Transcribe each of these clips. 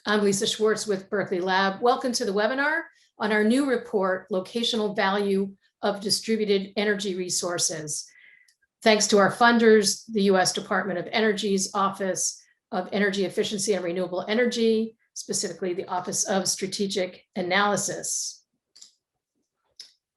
I'm Lisa Schwartz with Berkeley Lab. Welcome to the webinar on our new report, Locational Value of Distributed Energy Resources. Thanks to our funders, the U.S. Department of Energy's Office of Energy Efficiency and Renewable Energy, specifically the Office of Strategic Analysis.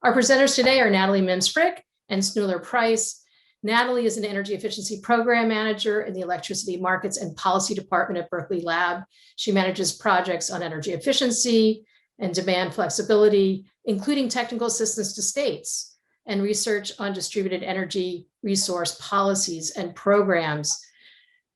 Our presenters today are Natalie Mims-Frick and Snuler Price. Natalie is an energy efficiency program manager in the Electricity Markets and Policy Department at Berkeley Lab. She manages projects on energy efficiency and demand flexibility, including technical assistance to states and research on distributed energy resource policies and programs.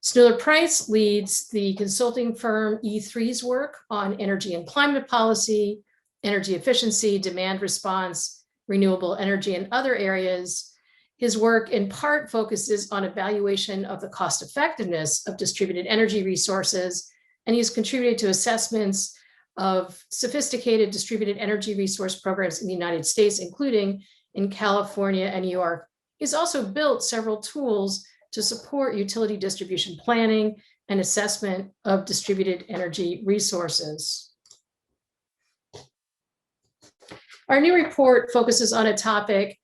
Snuler Price leads the consulting firm E3's work on energy and climate policy, energy efficiency, demand response, renewable energy, and other areas. His work in part focuses on evaluation of the cost effectiveness of distributed energy resources, and he's contributed to assessments of sophisticated distributed energy resource programs in the United States, including in California and New York. He's also built several tools to support utility distribution planning and assessment of distributed energy resources. Our new report focuses on a topic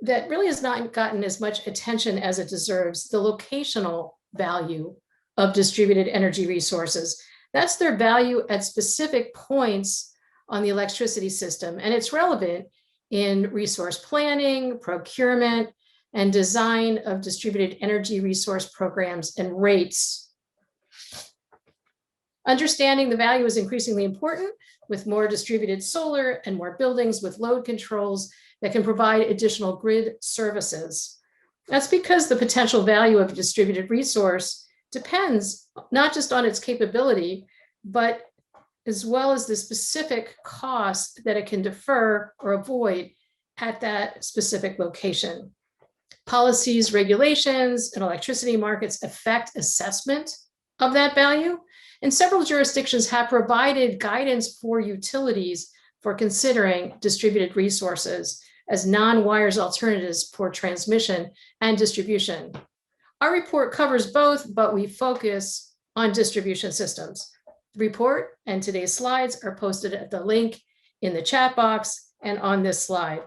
that really has not gotten as much attention as it deserves, the locational value of distributed energy resources. That's their value at specific points on the electricity system, and it's relevant in resource planning, procurement, and design of distributed energy resource programs and rates. Understanding the value is increasingly important with more distributed solar and more buildings with load controls that can provide additional grid services. That's because the potential value of a distributed resource depends not just on its capability, but as well as the specific cost that it can defer or avoid at that specific location. Policies, regulations, and electricity markets affect assessment of that value, and several jurisdictions have provided guidance for utilities for considering distributed resources as non-wires alternatives for transmission and distribution. Our report covers both, but we focus on distribution systems. The report and today's slides are posted at the link in the chat box and on this slide.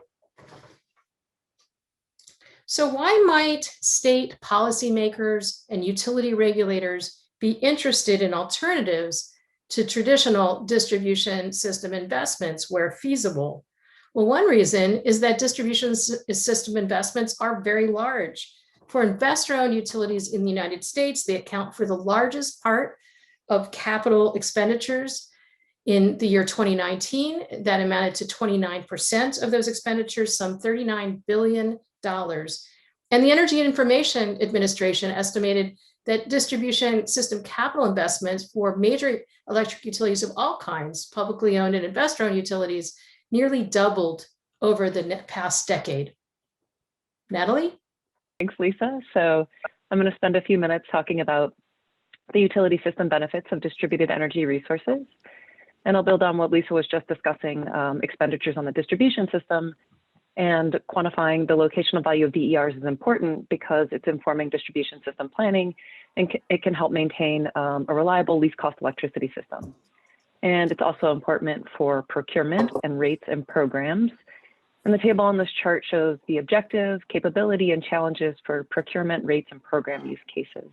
So why might state policymakers and utility regulators be interested in alternatives to traditional distribution system investments where feasible? Well, one reason is that distribution system investments are very large. For investor-owned utilities in the United States, they account for the largest part of capital expenditures. In the year 2019, that amounted to 29% of those expenditures, some $39 billion. And the Energy Information Administration estimated that distribution system capital investments for major electric utilities of all kinds, publicly owned and investor-owned utilities, nearly doubled over the past decade. Natalie? Thanks, Lisa. So I'm going to spend a few minutes talking about the utility system benefits of distributed energy resources. And I'll build on what Lisa was just discussing, expenditures on the distribution system, and quantifying the locational value of DERs is important because it's informing distribution system planning, and it can help maintain a reliable least cost electricity system. And it's also important for procurement and rates and programs. And the table on this chart shows the objective, capability, and challenges for procurement, rates, and program use cases.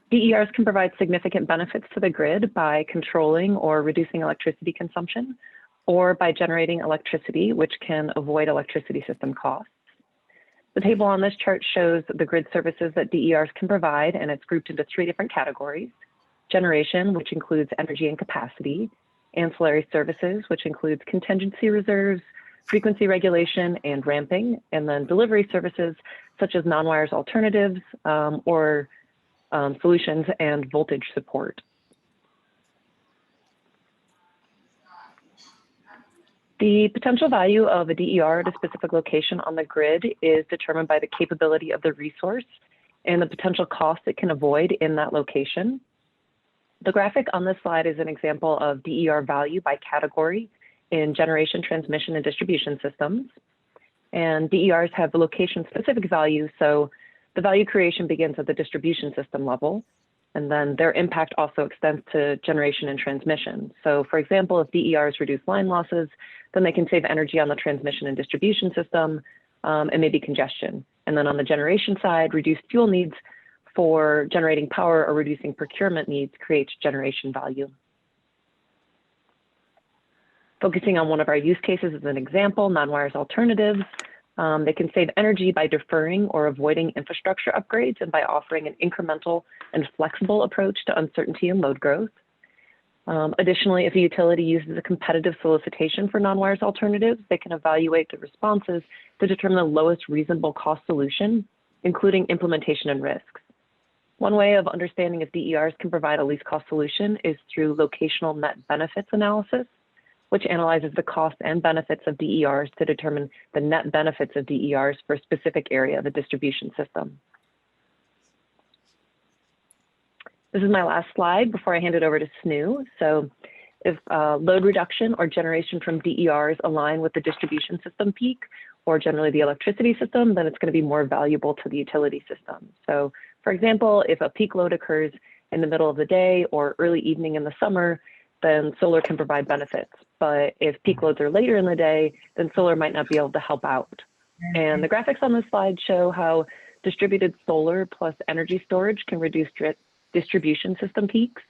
DERs can provide significant benefits to the grid by controlling or reducing electricity consumption, or by generating electricity, which can avoid electricity system costs. The table on this chart shows the grid services that DERs can provide, and it's grouped into 3 different categories: generation, which includes energy and capacity; ancillary services, which includes contingency reserves, frequency regulation, and ramping; and then delivery services, such as non-wires alternatives or solutions and voltage support. The potential value of a DER at a specific location on the grid is determined by the capability of the resource and the potential cost it can avoid in that location. The graphic on this slide is an example of DER value by category in generation, transmission, and distribution systems. And DERs have location-specific value, so the value creation begins at the distribution system level, and then their impact also extends to generation and transmission. So for example, if DERs reduce line losses, then they can save energy on the transmission and distribution system, and maybe congestion. And then on the generation side, reduced fuel needs for generating power or reducing procurement needs creates generation value. Focusing on one of our use cases as an example, non-wires alternatives. They can save energy by deferring or avoiding infrastructure upgrades and by offering an incremental and flexible approach to uncertainty and load growth. Additionally, if a utility uses a competitive solicitation for non-wires alternatives, they can evaluate the responses to determine the lowest reasonable cost solution, including implementation and risks. One way of understanding if DERs can provide a least cost solution is through locational net benefits analysis, which analyzes the cost and benefits of DERs to determine the net benefits of DERs for a specific area of the distribution system. This is my last slide before I hand it over to Snoo. So if load reduction or generation from DERs align with the distribution system peak, or generally the electricity system, then it's going to be more valuable to the utility system. So for example, if a peak load occurs in the middle of the day or early evening in the summer, then solar can provide benefits. But if peak loads are later in the day, then solar might not be able to help out. And the graphics on this slide show how distributed solar plus energy storage can reduce distribution system peaks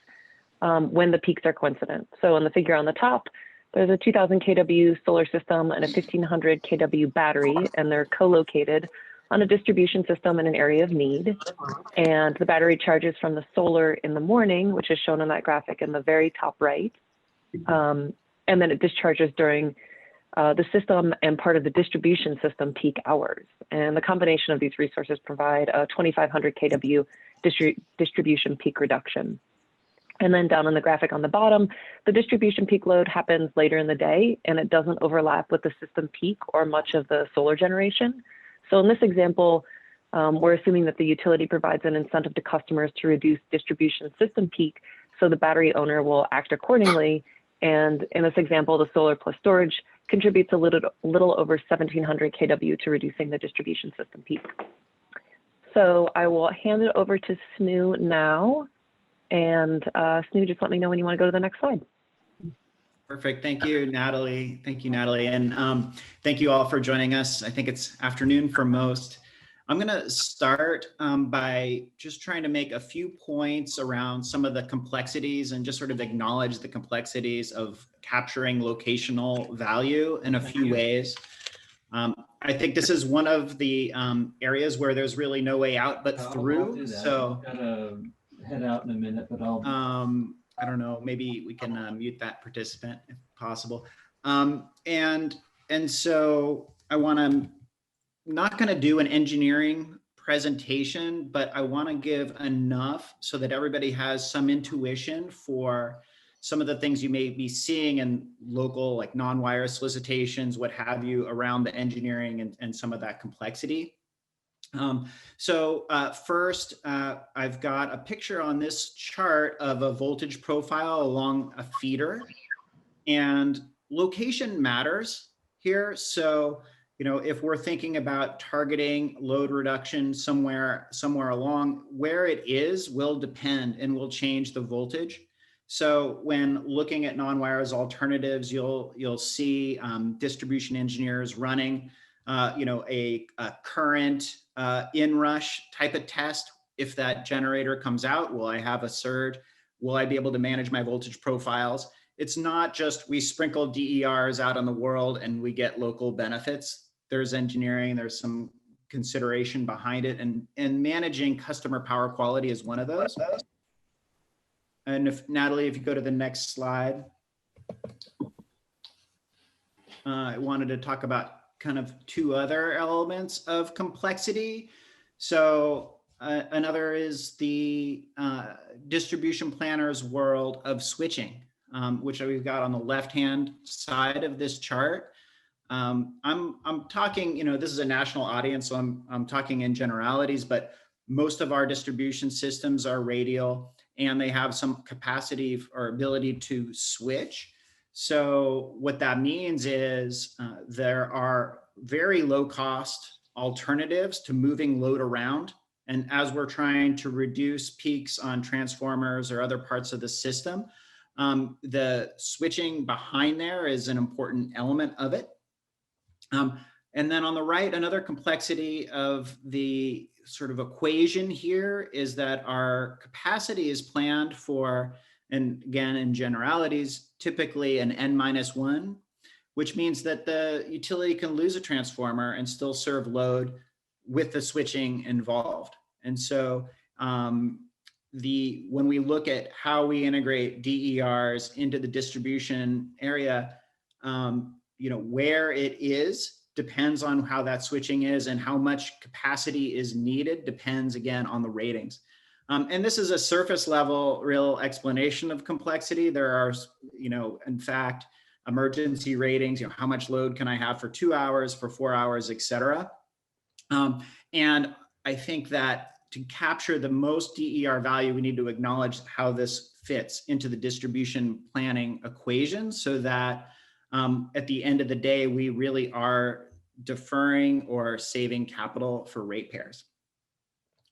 when the peaks are coincident. So in the figure on the top, there's a 2000 kW solar system and a 1500 kW battery, and they're co-located on a distribution system in an area of need. And the battery charges from the solar in the morning, which is shown on that graphic in the very top right. And then it discharges during the system and part of the distribution system peak hours. And the combination of these resources provide a 2500 kW distribution peak reduction. And then down on the graphic on the bottom, the distribution peak load happens later in the day, and it doesn't overlap with the system peak or much of the solar generation. So in this example, we're assuming that the utility provides an incentive to customers to reduce distribution system peak, so the battery owner will act accordingly. And in this example, the solar plus storage contributes a little over 1700 kW to reducing the distribution system peak. So I will hand it over to Snoo now. And Snoo, just let me know when you want to go to the next slide. Perfect. Thank you, Natalie. Thank you, Natalie. And thank you all for joining us. I think it's afternoon for most. I'm going to start by just trying to make a few points around some of the complexities and just sort of acknowledge the complexities of capturing locational value in a few ways. I think this is one of the areas where there's really no way out but through. So I've got to head out in a minute, but I'll I don't know, maybe we can mute that participant if possible. And so I'm not going to do an engineering presentation, but I want to give enough so that everybody has some intuition for some of the things you may be seeing in local, like non-wire solicitations, what have you, around the engineering and some of that complexity. First, I've got a picture on this chart of a voltage profile along a feeder, and location matters here. So, if we're thinking about targeting load reduction somewhere along, where it is will depend and will change the voltage. So when looking at non-wires alternatives, you'll see distribution engineers running a current inrush type of test. If that generator comes out, will I have a surge? Will I be able to manage my voltage profiles? It's not just we sprinkle DERs out on the world and we get local benefits. There's engineering, there's some consideration behind it, and managing customer power quality is one of those. And Natalie, if you go to the next slide, I wanted to talk about kind of two other elements of complexity. So another is the distribution planner's world of switching, which we've got on the left-hand side of this chart. I'm talking, this is a national audience, so I'm talking in generalities, but most of our distribution systems are radial, and they have some capacity or ability to switch. So what that means is there are very low cost alternatives to moving load around And as we're trying to reduce peaks on transformers or other parts of the system, the switching behind there is an important element of it. And then on the right, another complexity of the sort of equation here is that our capacity is planned for, and again, in generalities, typically an N-1, which means that the utility can lose a transformer and still serve load with the switching involved. And so when we look at how we integrate DERs into the distribution area, where it is depends on how that switching is, and how much capacity is needed depends again on the ratings. And this is a surface level real explanation of complexity. There are, in fact, emergency ratings, how much load can I have for 2 hours, for 4 hours, et cetera. And I think that to capture the most DER value, we need to acknowledge how this fits into the distribution planning equation, so that at the end of the day, we really are deferring or saving capital for ratepayers.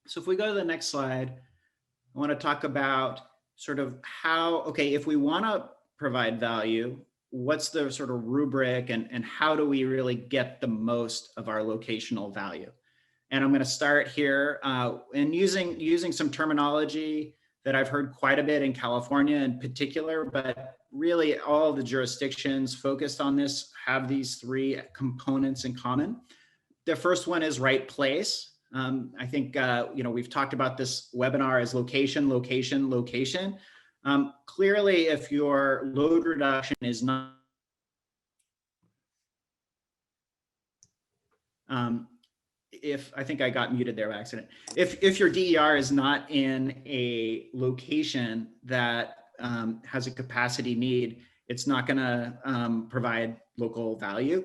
So if we go to the next slide, I want to talk about sort of how, okay, if we want to provide value, what's the sort of rubric, and how do we really get the most of our locational value? And I'm going to start here and using some terminology that I've heard quite a bit in California in particular, but really all the jurisdictions focused on this have these three components in common. The first one is right place. I think, we've talked about this webinar as location, location, location. Clearly, if your load reduction is not, I think I got muted there by accident. If your DER is not in a location that has a capacity need, it's not going to provide local value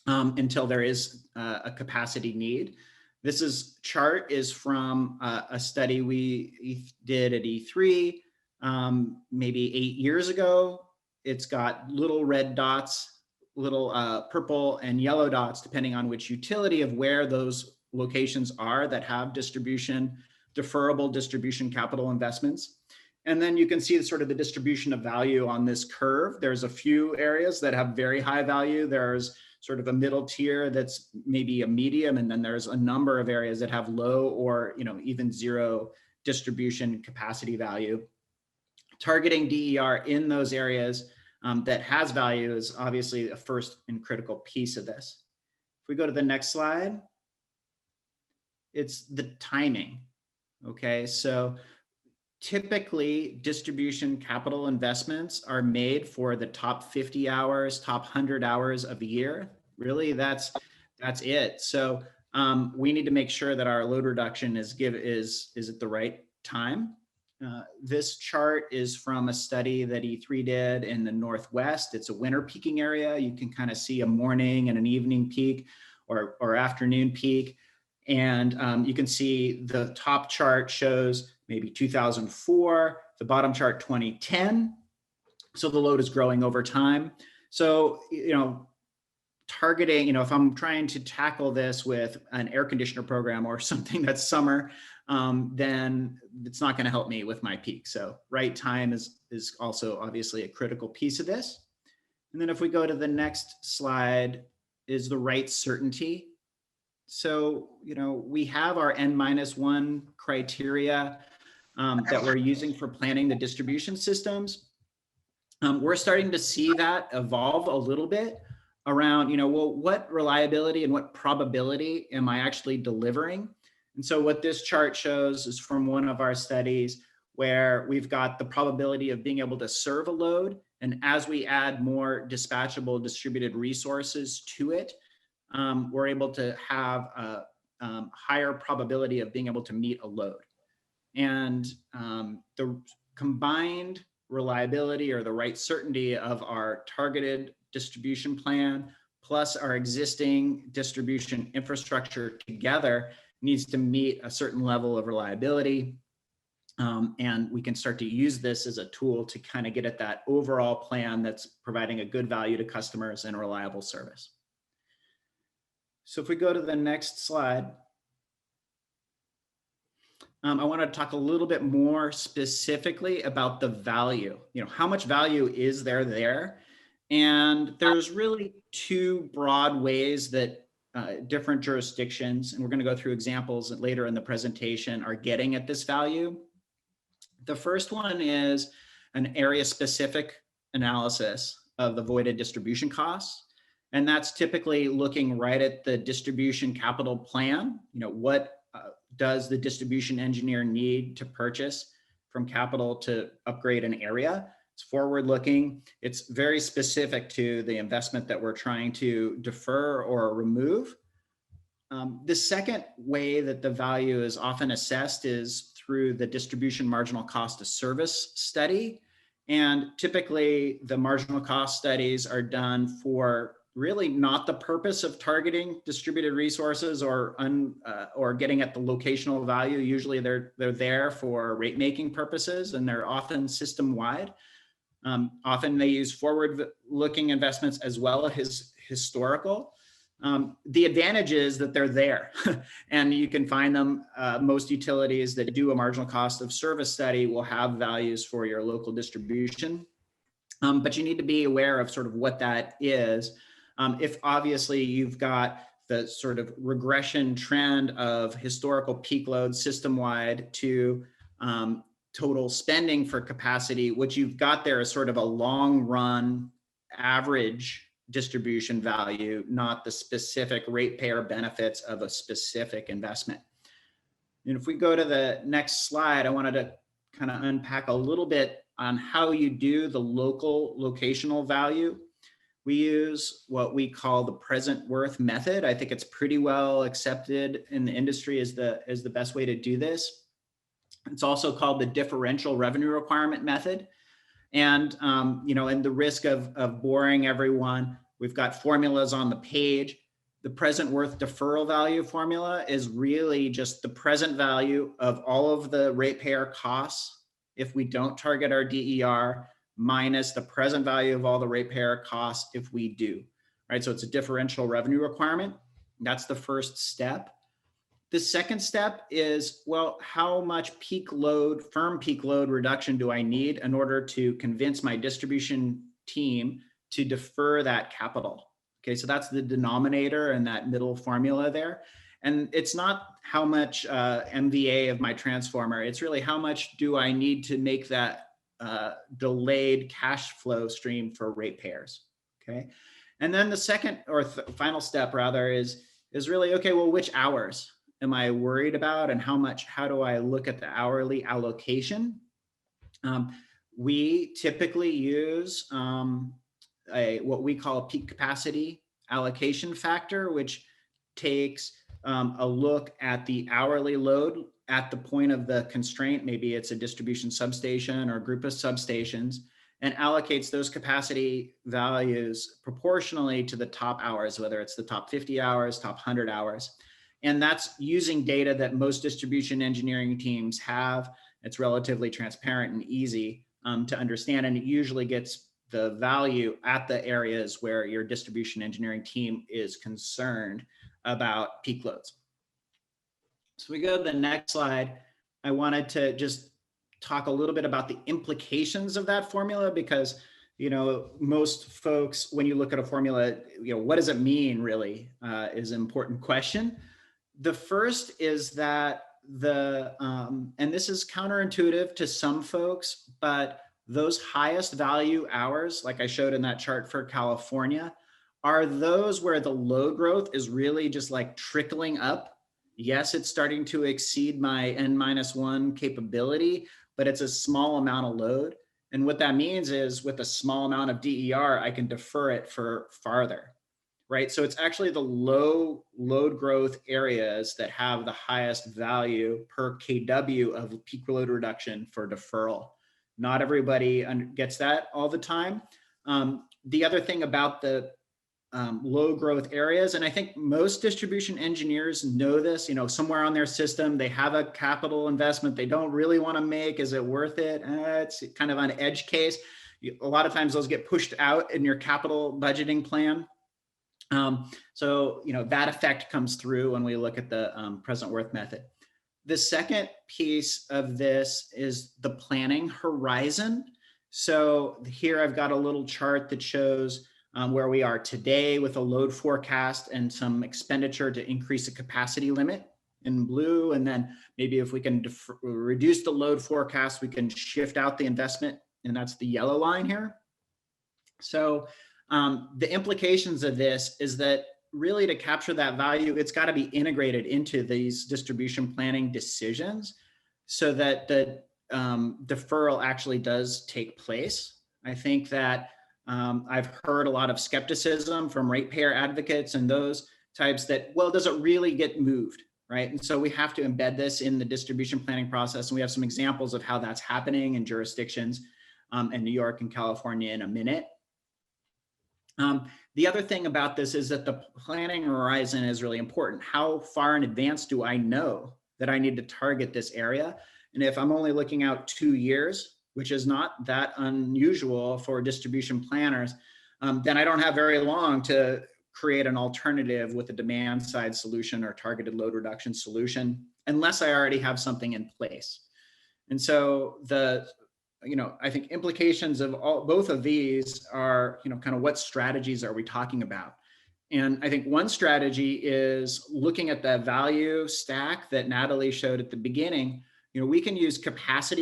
until there is a capacity need. This chart is from a study we did at E3 maybe 8 years ago. It's got little red dots, little purple and yellow dots, depending on which utility of where those locations are that have deferrable distribution capital investments. And then you can see sort of the distribution of value on this curve. There's a few areas that have very high value. There's sort of a middle tier that's maybe a medium, and then there's a number of areas that have low or even zero distribution capacity value. Targeting DER in those areas that has value is obviously a first and critical piece of this. If we go to the next slide, it's the timing. Okay, so typically distribution capital investments are made for the top 50 hours, top 100 hours of the year. Really, that's it. So we need to make sure that our load reduction is at the right time. This chart is from a study that E3 did in the Northwest. It's a winter peaking area. You can kind of see a morning and an evening peak or afternoon peak. And you can see the top chart shows maybe 2004, the bottom chart 2010. So the load is growing over time. So, targeting, if I'm trying to tackle this with an air conditioner program or something that's summer, then it's not going to help me with my peak. So right time is also obviously a critical piece of this. And then if we go to the next slide, is the right certainty. So, we have our N-1 criteria that we're using for planning the distribution systems. We're starting to see that evolve a little bit around, well, what reliability and what probability am I actually delivering? And so what this chart shows is from one of our studies where we've got the probability of being able to serve a load. And as we add more dispatchable distributed resources to it, we're able to have a higher probability of being able to meet a load. And the combined reliability or the right certainty of our targeted distribution plan plus our existing distribution infrastructure together needs to meet a certain level of reliability. And we can start to use this as a tool to kind of get at that overall plan that's providing a good value to customers and a reliable service. So if we go to the next slide, I want to talk a little bit more specifically about the value. How much value is there? And there's really two broad ways that different jurisdictions, and we're going to go through examples later in the presentation, are getting at this value. The first one is an area-specific analysis of the voided distribution costs. And that's typically looking right at the distribution capital plan. What does the distribution engineer need to purchase from capital to upgrade an area? It's forward-looking. It's very specific to the investment that we're trying to defer or remove. The second way that the value is often assessed is through the distribution marginal cost of service study. And typically the marginal cost studies are done for really not the purpose of targeting distributed resources or getting at the locational value. Usually they're there for rate making purposes, and they're often system wide. Often they use forward-looking investments as well as historical. The advantage is that they're there and you can find them. Most utilities that do a marginal cost of service study will have values for your local distribution. But you need to be aware of sort of what that is. If obviously you've got the sort of regression trend of historical peak load system-wide to total spending for capacity, what you've got there is sort of a long run average distribution value, not the specific ratepayer benefits of a specific investment. And if we go to the next slide, I wanted to kind of unpack a little bit on how you do the locational value. We use what we call the present worth method. I think it's pretty well accepted in the industry as the best way to do this. It's also called the differential revenue requirement method. And, and the risk of boring everyone, we've got formulas on the page. The present worth deferral value formula is really just the present value of all of the ratepayer costs if we don't target our DER minus the present value of all the ratepayer costs if we do, right? So it's a differential revenue requirement. That's the first step. The second step is, well, how much firm peak load reduction do I need in order to convince my distribution team to defer that capital? Okay, so that's the denominator in that middle formula there. And it's not how much MVA of my transformer, it's really how much do I need to make that delayed cash flow stream for ratepayers, okay? And then the second or final step rather is really, okay, well, which hours am I worried about and how do I look at the hourly allocation? We typically use what we call a peak capacity allocation factor, which takes a look at the hourly load at the point of the constraint. Maybe it's a distribution substation or a group of substations, and allocates those capacity values proportionally to the top hours, whether it's the top 50 hours, top 100 hours. And that's using data that most distribution engineering teams have. It's relatively transparent and easy to understand, and it usually gets the value at the areas where your distribution engineering team is concerned about peak loads. So we go to the next slide. I wanted to just talk a little bit about the implications of that formula, because most folks, when you look at a formula, what does it mean really is an important question. The first is that and this is counterintuitive to some folks, but those highest value hours, like I showed in that chart for California, are those where the load growth is really just like trickling up. Yes, it's starting to exceed my N-1 capability, but it's a small amount of load. And what that means is with a small amount of DER, I can defer it for farther, right? So it's actually the low load growth areas that have the highest value per kW of peak load reduction for deferral. Not everybody gets that all the time. The other thing about the low growth areas, and I think most distribution engineers know this, somewhere on their system, they have a capital investment they don't really want to make. Is it worth it? It's kind of an edge case. A lot of times those get pushed out in your capital budgeting plan. So that effect comes through when we look at the present worth method. The second piece of this is the planning horizon. So here I've got a little chart that shows where we are today with a load forecast and some expenditure to increase the capacity limit in blue. And then maybe if we can reduce the load forecast, we can shift out the investment, and that's the yellow line here. So the implications of this is that really to capture that value, it's got to be integrated into these distribution planning decisions so that the deferral actually does take place. I think that I've heard a lot of skepticism from ratepayer advocates and those types that, well, does it really get moved, right? And so we have to embed this in the distribution planning process. And we have some examples of how that's happening in jurisdictions in New York and California in a minute. The other thing about this is that the planning horizon is really important. How far in advance do I know that I need to target this area? And if I'm only looking out 2 years, which is not that unusual for distribution planners, then I don't have very long to create an alternative with a demand side solution or targeted load reduction solution, unless I already have something in place. And so I think implications of both of these are, kind of what strategies are we talking about? And I think one strategy is looking at the value stack that Natalie showed at the beginning. We can use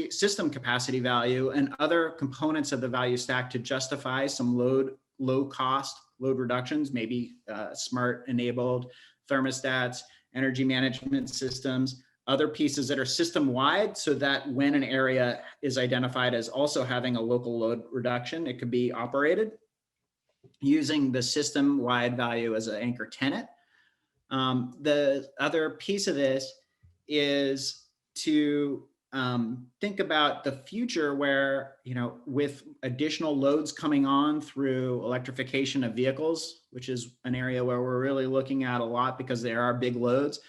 system capacity value and other components of the value stack to justify some low cost load reductions, maybe smart enabled thermostats, energy management systems, other pieces that are system wide, so that when an area is identified as also having a local load reduction, it could be operated using the system wide value as an anchor tenant. The other piece of this is to think about the future where, with additional loads coming on through electrification of vehicles, which is an area where we're really looking at a lot because there are big loads.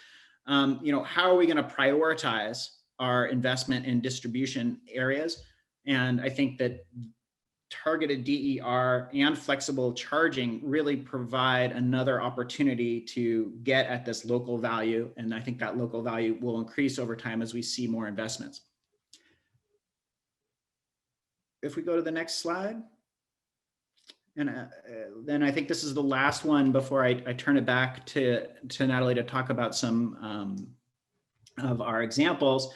How are we going to prioritize our investment in distribution areas? And I think that targeted DER and flexible charging really provide another opportunity to get at this local value. And I think that local value will increase over time as we see more investments. If we go to the next slide. And then I think this is the last one before I turn it back to Natalie to talk about some of our examples.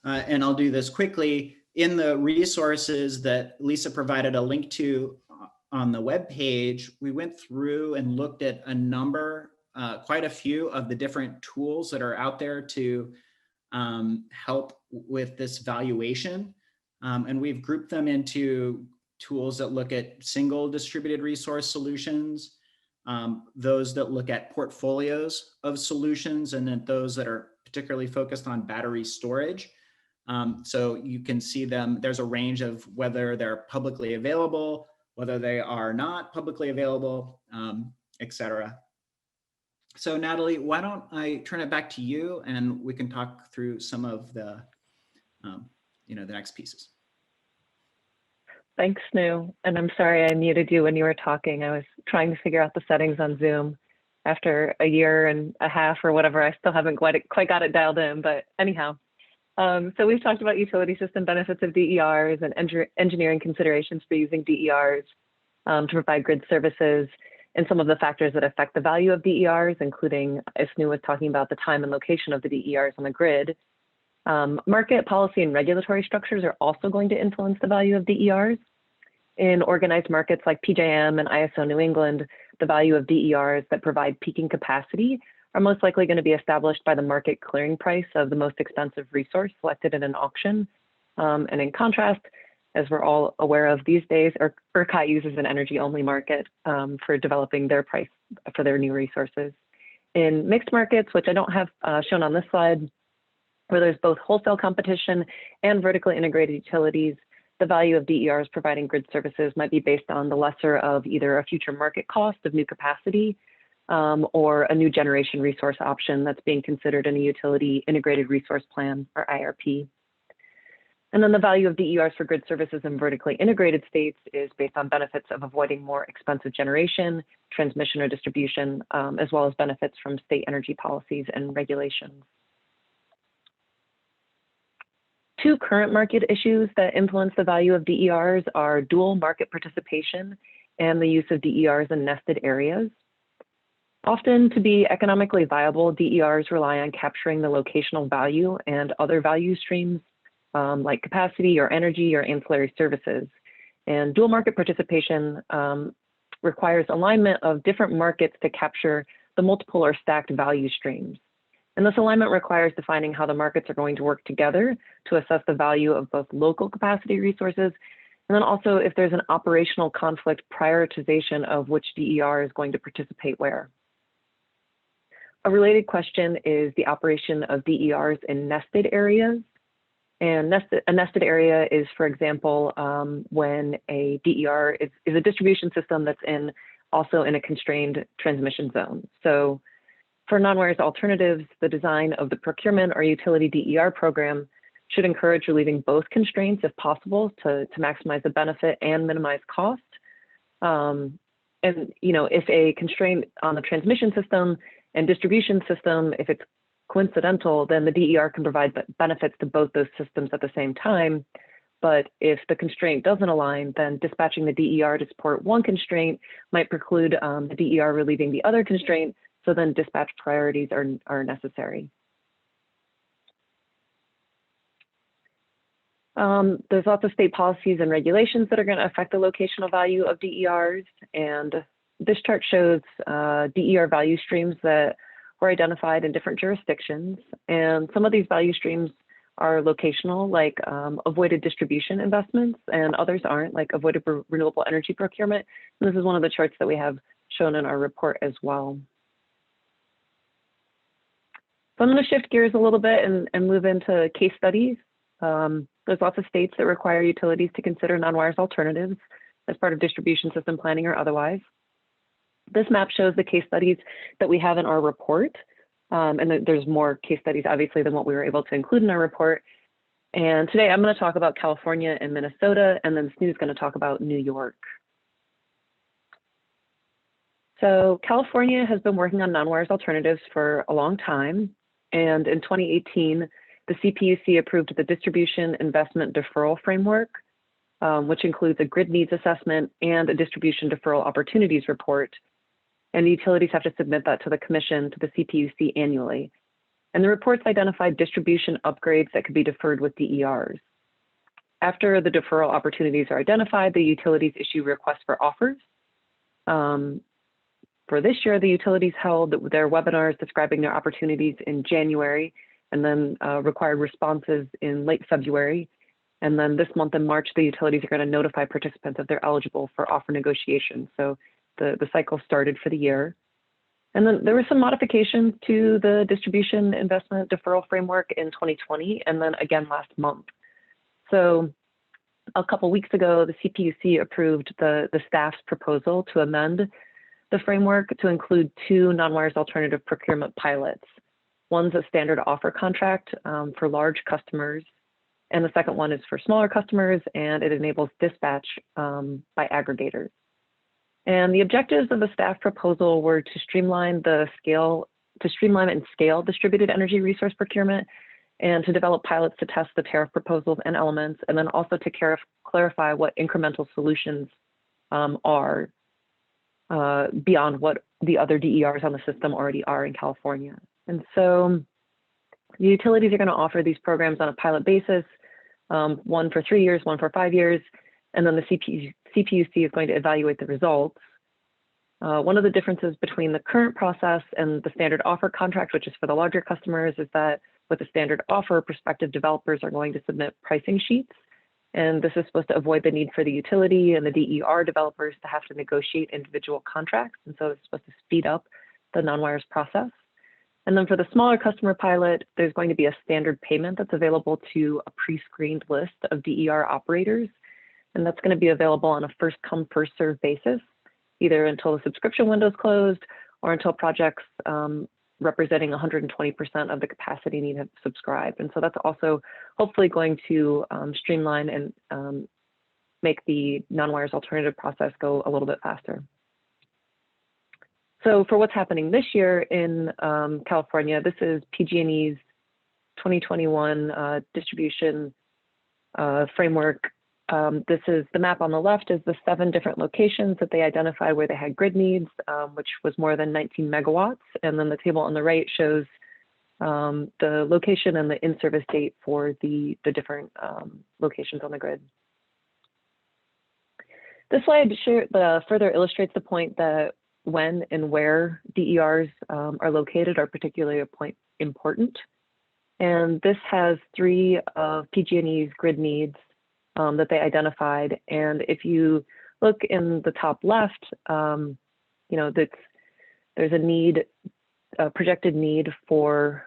And I'll do this quickly. In the resources that Lisa provided a link to on the webpage, we went through and looked at a number, quite a few of the different tools that are out there to help with this valuation. And we've grouped them into tools that look at single distributed resource solutions, those that look at portfolios of solutions, and then those that are particularly focused on battery storage. So you can see them, there's a range of whether they're publicly available, whether they are not publicly available, et cetera. So Natalie, why don't I turn it back to you and we can talk through some of the, the next pieces. Thanks, Snu. And I'm sorry I muted you when you were talking. I was trying to figure out the settings on Zoom. After a year and a half or whatever, I still haven't quite got it dialed in, but anyhow. So we've talked about utility system benefits of DERs and engineering considerations for using DERs to provide grid services, and some of the factors that affect the value of DERs, including, as Snu was talking about, the time and location of the DERs on the grid. Market policy and regulatory structures are also going to influence the value of DERs. In organized markets like PJM and ISO New England, the value of DERs that provide peaking capacity are most likely going to be established by the market clearing price of the most expensive resource selected in an auction. And in contrast, as we're all aware of these days, ERCOT uses an energy-only market for developing their price for their new resources. In mixed markets, which I don't have shown on this slide, where there's both wholesale competition and vertically integrated utilities, the value of DERs providing grid services might be based on the lesser of either a future market cost of new capacity or a new generation resource option that's being considered in a utility integrated resource plan or IRP. And then the value of DERs for grid services in vertically integrated states is based on benefits of avoiding more expensive generation, transmission or distribution, as well as benefits from state energy policies and regulations. two current market issues that influence the value of DERs are dual market participation and the use of DERs in nested areas. Often, to be economically viable, DERs rely on capturing the locational value and other value streams like capacity or energy or ancillary services. And dual market participation requires alignment of different markets to capture the multiple or stacked value streams. And this alignment requires defining how the markets are going to work together to assess the value of both local capacity resources, and then also if there's an operational conflict, prioritization of which DER is going to participate where. A related question is the operation of DERs in nested areas. And a nested area is, for example, when a DER is a distribution system that's also in a constrained transmission zone. So for non-wires alternatives, the design of the procurement or utility DER program should encourage relieving both constraints if possible to maximize the benefit and minimize cost. And if a constraint on the transmission system and distribution system, if it's coincidental, then the DER can provide benefits to both those systems at the same time. But if the constraint doesn't align, then dispatching the DER to support one constraint might preclude the DER relieving the other constraint, so then dispatch priorities are necessary. There's lots of state policies and regulations that are going to affect the locational value of DERs, and this chart shows DER value streams that were identified in different jurisdictions, and some of these value streams are locational, like avoided distribution investments, and others aren't, like avoided renewable energy procurement. And this is one of the charts that we have shown in our report as well. So I'm going to shift gears a little bit and move into case studies. There's lots of states that require utilities to consider non-wires alternatives as part of distribution system planning or otherwise. This map shows the case studies that we have in our report. And there's more case studies, obviously, than what we were able to include in our report. And today I'm going to talk about California and Minnesota, and then Snoo's going to talk about New York. So California has been working on non-wires alternatives for a long time. And in 2018, the CPUC approved the Distribution Investment Deferral Framework, which includes a grid needs assessment and a distribution deferral opportunities report. And the utilities have to submit that to the commission, to the CPUC annually. And the reports identified distribution upgrades that could be deferred with DERs. After the deferral opportunities are identified, the utilities issue requests for offers. For this year, the utilities held their webinars describing their opportunities in January, and then required responses in late February. And then this month in March, the utilities are going to notify participants if they're eligible for offer negotiations. So the cycle started for the year. And then there were some modifications to the distribution investment deferral framework in 2020, and then again last month. So a couple weeks ago, the CPUC approved the staff's proposal to amend the framework to include two non-wires alternative procurement pilots. One's a standard offer contract for large customers, and the second one is for smaller customers, and it enables dispatch by aggregators. And the objectives of the staff proposal were to streamline and scale distributed energy resource procurement, and to develop pilots to test the tariff proposals and elements, and then also to clarify what incremental solutions are beyond what the other DERs on the system already are in California. And so the utilities are going to offer these programs on a pilot basis, one for 3 years, one for 5 years, and then the CPUC is going to evaluate the results. One of the differences between the current process and the standard offer contract, which is for the larger customers, is that with the standard offer, prospective developers are going to submit pricing sheets. And this is supposed to avoid the need for the utility and the DER developers to have to negotiate individual contracts. And so it's supposed to speed up the non-wires process. And then for the smaller customer pilot, there's going to be a standard payment that's available to a pre-screened list of DER operators. And that's going to be available on a first come, first served basis, either until the subscription window is closed or until projects representing 120% of the capacity need have subscribed. And so that's also hopefully going to streamline and make the non-wires alternative process go a little bit faster. So for what's happening this year in California, this is PG&E's 2021 distribution framework. This is the map on the left is the 7 different locations that they identified where they had grid needs, which was more than 19 megawatts. And then the table on the right shows the location and the in-service date for the different locations on the grid. This slide further illustrates the point that when and where DERs are located are particularly important. And this has 3 of PG&E's grid needs that they identified. And if you look in the top left, you know, there's a projected need for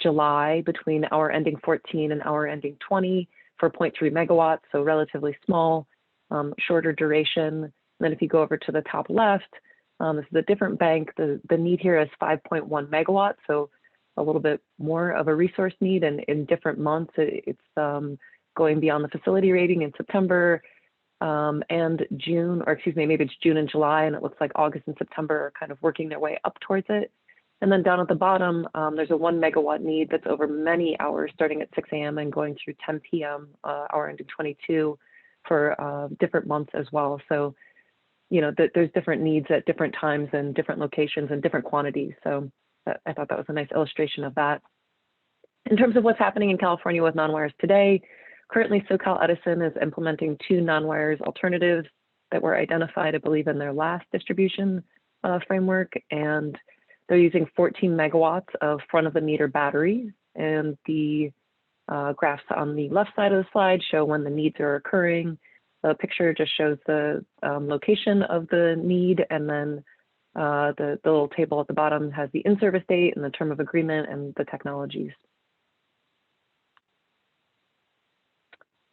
July between hour ending 14 and hour ending 20 for 0.3 megawatts, so relatively small, shorter duration. And then if you go over to the top left, this is a different bank. The need here is 5.1 megawatts, so a little bit more of a resource need. And in different months, it's going beyond the facility rating in September and June, or excuse me, maybe it's June and July, and it looks like August and September are kind of working their way up towards it. And then down at the bottom, there's a 1 megawatt need that's over many hours, starting at 6 a.m. and going through 10 p.m. Hour ending 22 for different months as well. So, you know, there's different needs at different times and different locations and different quantities. So I thought that was a nice illustration of that. In terms of what's happening in California with non-wires today, currently SoCal Edison is implementing 2 non-wires alternatives that were identified, I believe, in their last distribution framework. And they're using 14 megawatts of front-of-the-meter batteries. And the graphs on the left side of the slide show when the needs are occurring. The picture just shows the location of the need, and then the little table at the bottom has the in-service date and the term of agreement and the technologies.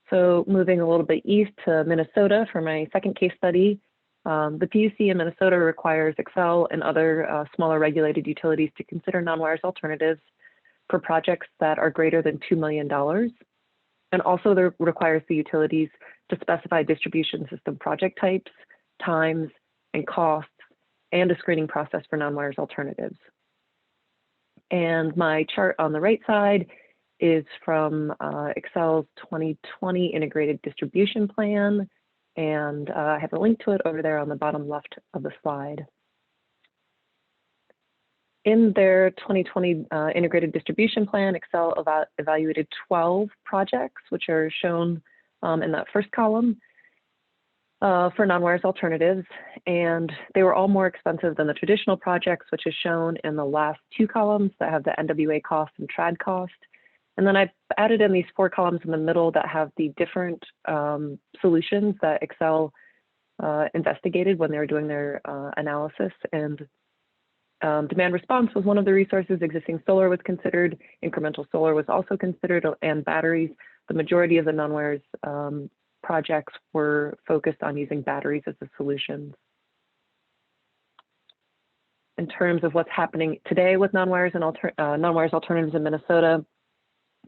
So moving a little bit east to Minnesota for my second case study, the PUC in Minnesota requires Xcel and other smaller regulated utilities to consider non-wires alternatives for projects that are greater than $2 million. And also there requires the utilities to specify distribution system project types, times, and costs, and a screening process for non-wires alternatives. And my chart on the right side is from Xcel's 2020 Integrated Distribution Plan, and I have a link to it over there on the bottom left of the slide. In their 2020 Integrated Distribution Plan, Xcel evaluated 12 projects, which are shown in that first column for non-wires alternatives, and they were all more expensive than the traditional projects, which is shown in the last 2 columns that have the NWA cost and TRAD cost. And then I've added in these 4 columns in the middle that have the different solutions that Xcel investigated when they were doing their analysis. And demand response was one of the resources. Existing solar was considered. Incremental solar was also considered, and batteries. The majority of the non-wires projects were focused on using batteries as a solution. In terms of what's happening today with non-wires and non-wires alternatives in Minnesota,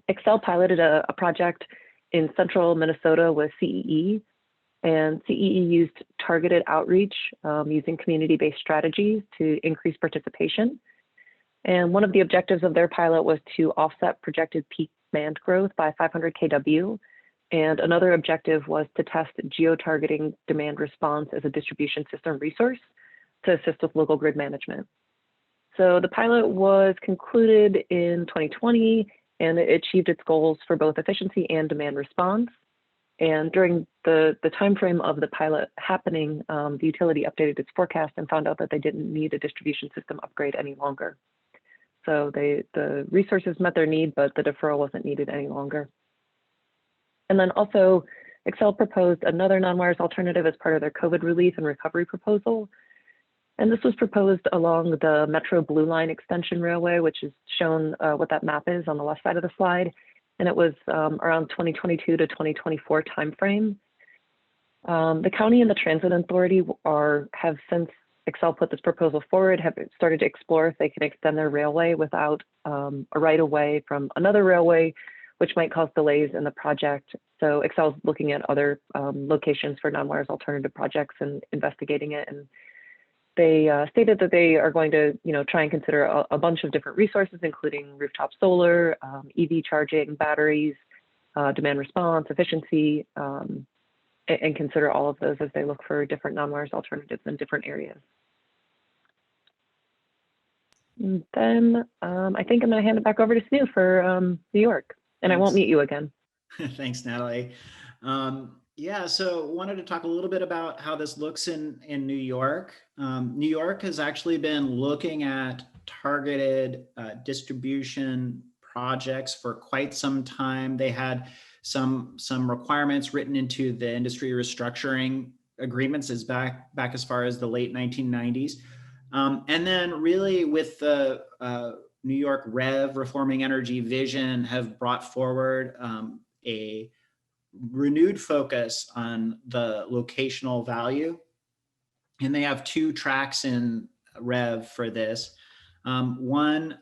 Xcel piloted a project in central Minnesota with CEE, and CEE used targeted outreach using community-based strategies to increase participation. And one of the objectives of their pilot was to offset projected peak demand growth by 500 kW. And another objective was to test geo-targeting demand response as a distribution system resource to assist with local grid management. So the pilot was concluded in 2020, and it achieved its goals for both efficiency and demand response. And during the time frame of the pilot happening, the utility updated its forecast and found out that they didn't need a distribution system upgrade any longer. So the resources met their need, but the deferral wasn't needed any longer. And then also, Xcel proposed another non-wires alternative as part of their COVID relief and recovery proposal. And this was proposed along the Metro Blue Line Extension Railway, which is shown what that map is on the left side of the slide. And it was around 2022 to 2024 timeframe. The county and the transit authority have since Xcel put this proposal forward, have started to explore if they can extend their railway without a right-of-way from another railway, which might cause delays in the project. So Xcel's looking at other locations for non-wires alternative projects and investigating it. And they stated that they are going to, try and consider a bunch of different resources, including rooftop solar, EV charging, batteries, demand response, efficiency, and consider all of those as they look for different non-wires alternatives in different areas. And then I think I'm going to hand it back over to Snu for New York, and Thanks. I won't mute you again. Thanks, Natalie. Yeah, so wanted to talk a little bit about how this looks in New York. New York has actually been looking at targeted distribution projects for quite some time. They had some requirements written into the industry restructuring agreements back as far as the late 1990s. And then really with the New York REV, Reforming Energy Vision, have brought forward a renewed focus on the locational value. And they have 2 tracks in REV for this. One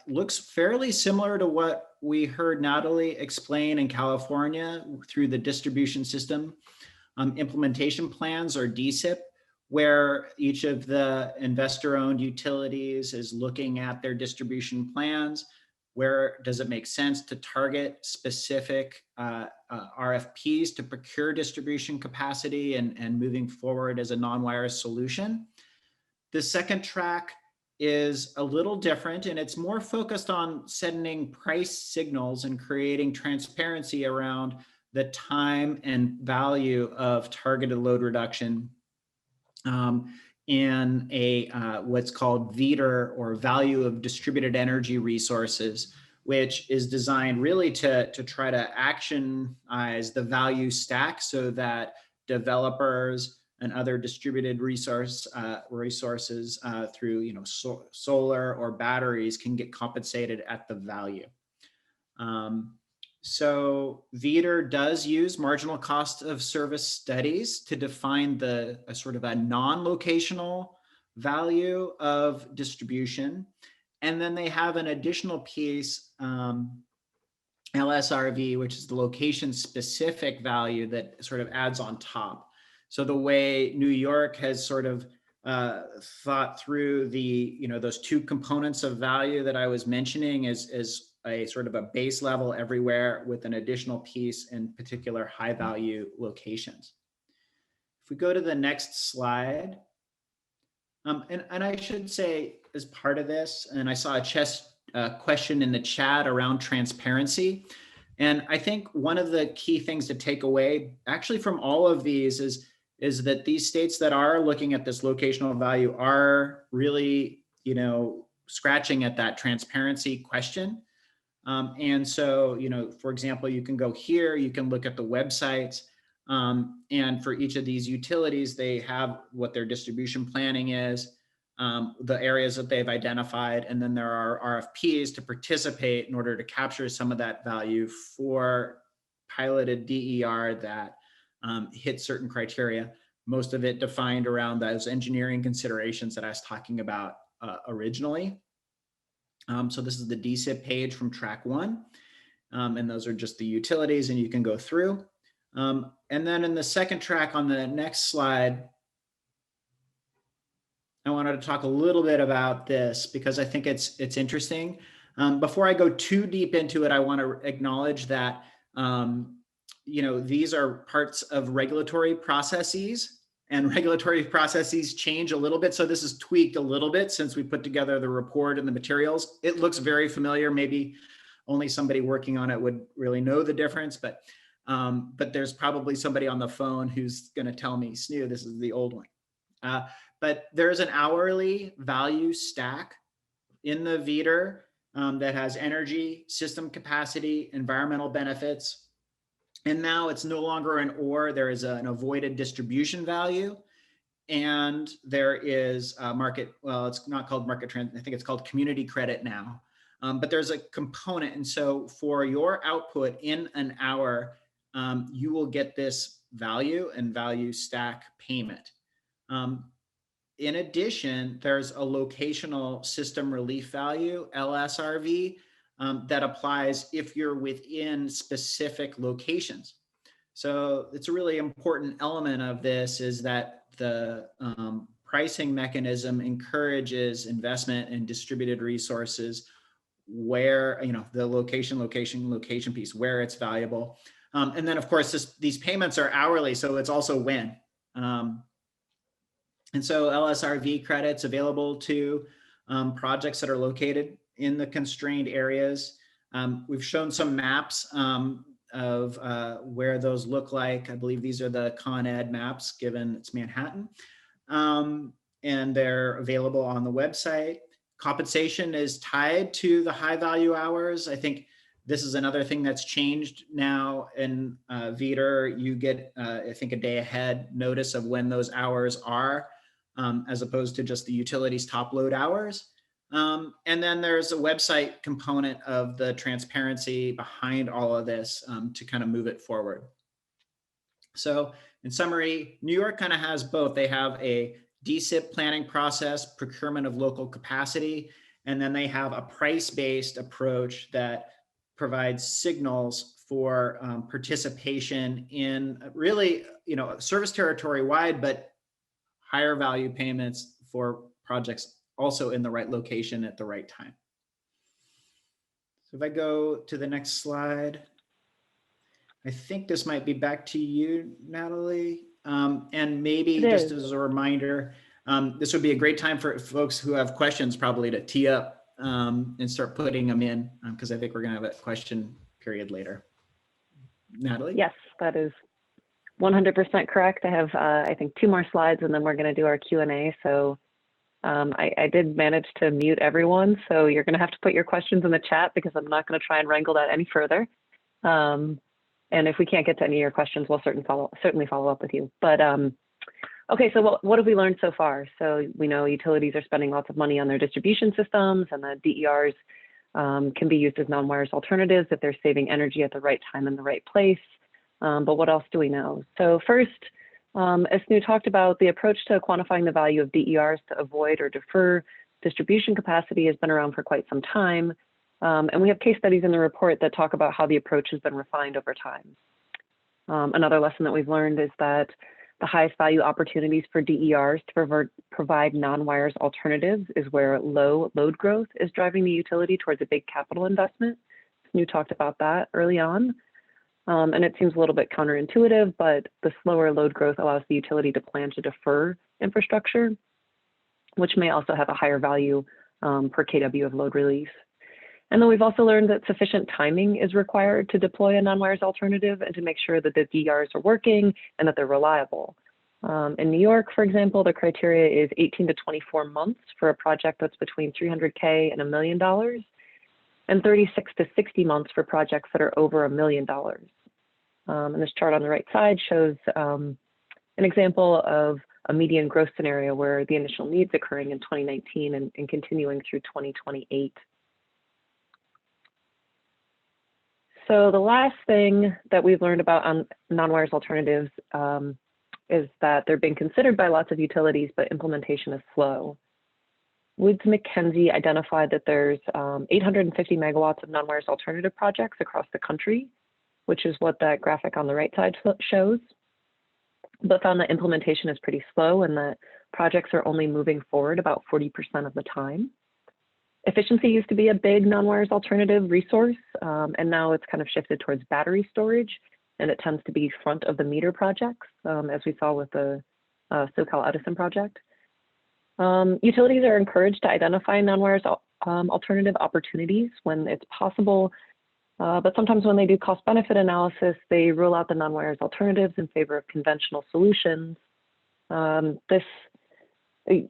looks fairly similar to what we heard Natalie explain in California through the distribution system implementation plans, or DSIP, where each of the investor-owned utilities is looking at their distribution plans. Where does it make sense to target specific RFPs to procure distribution capacity and moving forward as a non-wires solution? The second track is a little different, and it's more focused on sending price signals and creating transparency around the time and value of targeted load reduction in a what's called VDER, or value of distributed energy resources, which is designed really to try to actionize the value stack so that developers and other distributed resources through solar or batteries can get compensated at the value. So VDER does use marginal cost of service studies to define a sort of a non-locational value of distribution. And then they have an additional piece, LSRV, which is the location specific value that sort of adds on top. So the way New York has sort of thought through those 2 components of value that I was mentioning is a sort of a base level everywhere with an additional piece in particular high value locations. If we go to the next slide, and I should say as part of this, and I saw a question in the chat around transparency. And I think one of the key things to take away actually from all of these is that these states that are looking at this locational value are really, scratching at that transparency question. And so, for example, you can go here, you can look at the websites, and for each of these utilities, they have what their distribution planning is, the areas that they've identified, and then there are RFPs to participate in order to capture some of that value for piloted DER that hit certain criteria, most of it defined around those engineering considerations that I was talking about originally. So this is the DSIP page from track 1. And those are just the utilities, and you can go through. And then in the second track on the next slide, I wanted to talk a little bit about this because I think it's interesting. Before I go too deep into it, I want to acknowledge that these are parts of regulatory processes, and regulatory processes change a little bit. So this is tweaked a little bit since we put together the report and the materials. It looks very familiar. Maybe only somebody working on it would really know the difference, but there's probably somebody on the phone who's going to tell me, Snu, this is the old one. But there's an hourly value stack in the VDER that has energy, system capacity, environmental benefits. And now it's no longer an or, there is an avoided distribution value. And there is a market, well, it's not called market trend, I think it's called community credit now. But there's a component. And so for your output in an hour, you will get this value and value stack payment. In addition, there's a locational system relief value, LSRV, that applies if you're within specific locations. So it's a really important element of this is that the pricing mechanism encourages investment in distributed resources where, the location piece, where it's valuable. And then of course, these payments are hourly, so it's also when. And so LSRV credits available to projects that are located in the constrained areas. We've shown some maps of where those look like. I believe these are the Con Ed maps, given it's Manhattan. And they're available on the website. Compensation is tied to the high value hours. I think this is another thing that's changed now in VEDR. You get, I think, a day ahead notice of when those hours are, as opposed to just the utilities top load hours. And then there's a website component of the transparency behind all of this to kind of move it forward. So in summary, New York kind of has both. They have a DSIP planning process, procurement of local capacity, and then they have a price-based approach that provides signals for participation in really, service territory wide, but higher value payments for projects also in the right location at the right time. So if I go to the next slide, I think this might be back to you, Natalie. And maybe just as a reminder, this would be a great time for folks who have questions probably to tee up and start putting them in, because I think we're going to have a question period later. Natalie? Yes, that is 100% correct. I have, I think, 2 more slides, and then we're going to do our Q&A. So I did manage to mute everyone, so you're going to have to put your questions in the chat because I'm not going to try and wrangle that any further. And if we can't get to any of your questions, we'll certainly follow up with you. But okay, so what have we learned so far? So we know utilities are spending lots of money on their distribution systems, and the DERs can be used as non-wires alternatives if they're saving energy at the right time in the right place. But what else do we know? So first, as Snu talked about, the approach to quantifying the value of DERs to avoid or defer distribution capacity has been around for quite some time. And we have case studies in the report that talk about how the approach has been refined over time. Another lesson that we've learned is that the highest value opportunities for DERs to provide non-wires alternatives is where low load growth is driving the utility towards a big capital investment. Snu talked about that early on. And it seems a little bit counterintuitive, but the slower load growth allows the utility to plan to defer infrastructure, which may also have a higher value per kW of load release. And then we've also learned that sufficient timing is required to deploy a non-wires alternative and to make sure that the DERs are working and that they're reliable. In New York, for example, the criteria is 18 to 24 months for a project that's between $300K and $1 million, and 36 to 60 months for projects that are over $1 million. And this chart on the right side shows an example of a median growth scenario where the initial needs occurring in 2019 and continuing through 2028. So the last thing that we've learned about non-wires alternatives is that they're being considered by lots of utilities, but implementation is slow. Woods Mackenzie identified that there's 850 megawatts of non-wires alternative projects across the country, which is what that graphic on the right side shows, but found that implementation is pretty slow and that projects are only moving forward about 40% of the time. Efficiency used to be a big non-wires alternative resource, and now it's kind of shifted towards battery storage, and it tends to be front of the meter projects, as we saw with the SoCal Edison project. Utilities are encouraged to identify non-wires alternative opportunities when it's possible, but sometimes when they do cost-benefit analysis, they rule out the non-wires alternatives in favor of conventional solutions.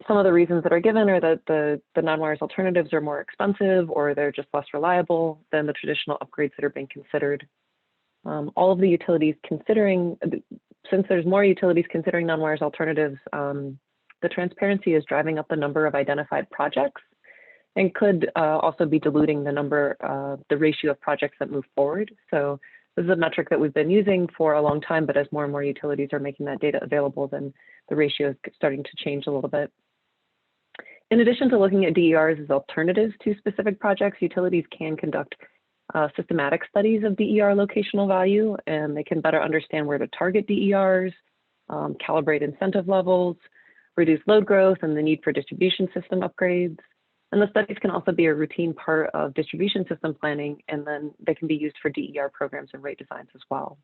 Some of the reasons that are given are that the non-wires alternatives are more expensive or they're just less reliable than the traditional upgrades that are being considered. All of the utilities considering, since there's more utilities considering non-wires alternatives, the transparency is driving up the number of identified projects and could also be diluting the ratio of projects that move forward. So this is a metric that we've been using for a long time, but as more and more utilities are making that data available, then the ratio is starting to change a little bit. In addition to looking at DERs as alternatives to specific projects, utilities can conduct systematic studies of DER locational value, and they can better understand where to target DERs, calibrate incentive levels, reduce load growth and the need for distribution system upgrades. And the studies can also be a routine part of distribution system planning, and then they can be used for DER programs and rate designs as well.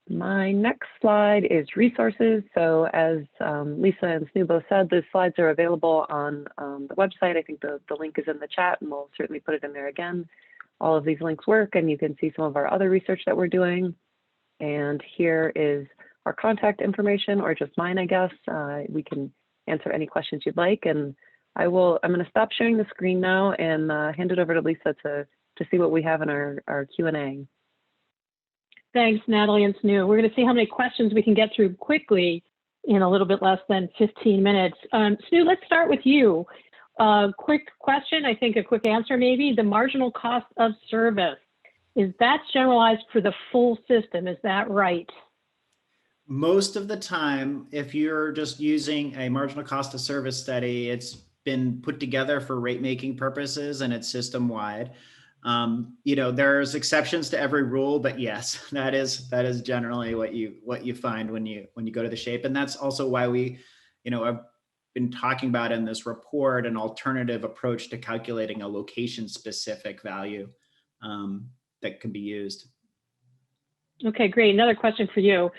My next slide is resources. So as Lisa and Snu both said, the slides are available on the website. I think the link is in the chat, and we'll certainly put it in there again. All of these links work, and you can see some of our other research that we're doing. And here is our contact information, or just mine, I guess. We can answer any questions you'd like. And I'm going to stop sharing the screen now and hand it over to Lisa to see what we have in our Q&A. Thanks, Natalie and Snu. We're going to see how many questions we can get through quickly in a little bit less than 15 minutes. Snu, let's start with you. Quick question, I think a quick answer maybe. The marginal cost of service, is that generalized for the full system? Is that right? Most of the time, if you're just using a marginal cost of service study, it's been put together for rate making purposes and it's system wide. There's exceptions to every rule, but yes, that is generally what you find when you go to the shape. And that's also why we, I've been talking about in this report an alternative approach to calculating a location specific value that can be used. Okay, great. Another question for you.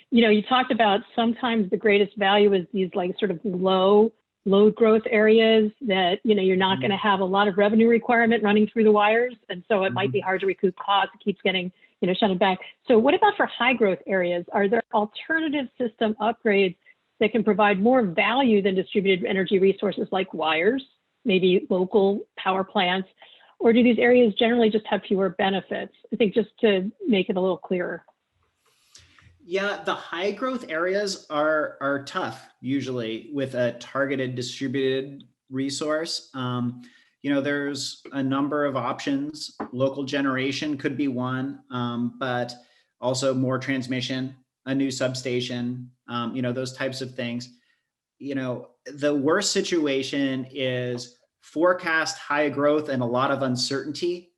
You talked about sometimes the greatest value is these like sort of low load growth areas that, you're not going to have a lot of revenue requirement running through the wires. And so it might be hard to recoup costs. It keeps getting, shunted back. So what about for high growth areas? Are there alternative system upgrades that can provide more value than distributed energy resources like wires, maybe local power plants, or do these areas generally just have fewer benefits? I think just to make it a little clearer. Yeah, the high growth areas are tough usually with a targeted distributed resource. There's a number of options. Local generation could be one, but also more transmission, a new substation, those types of things. The worst situation is forecast high growth and a lot of uncertainty.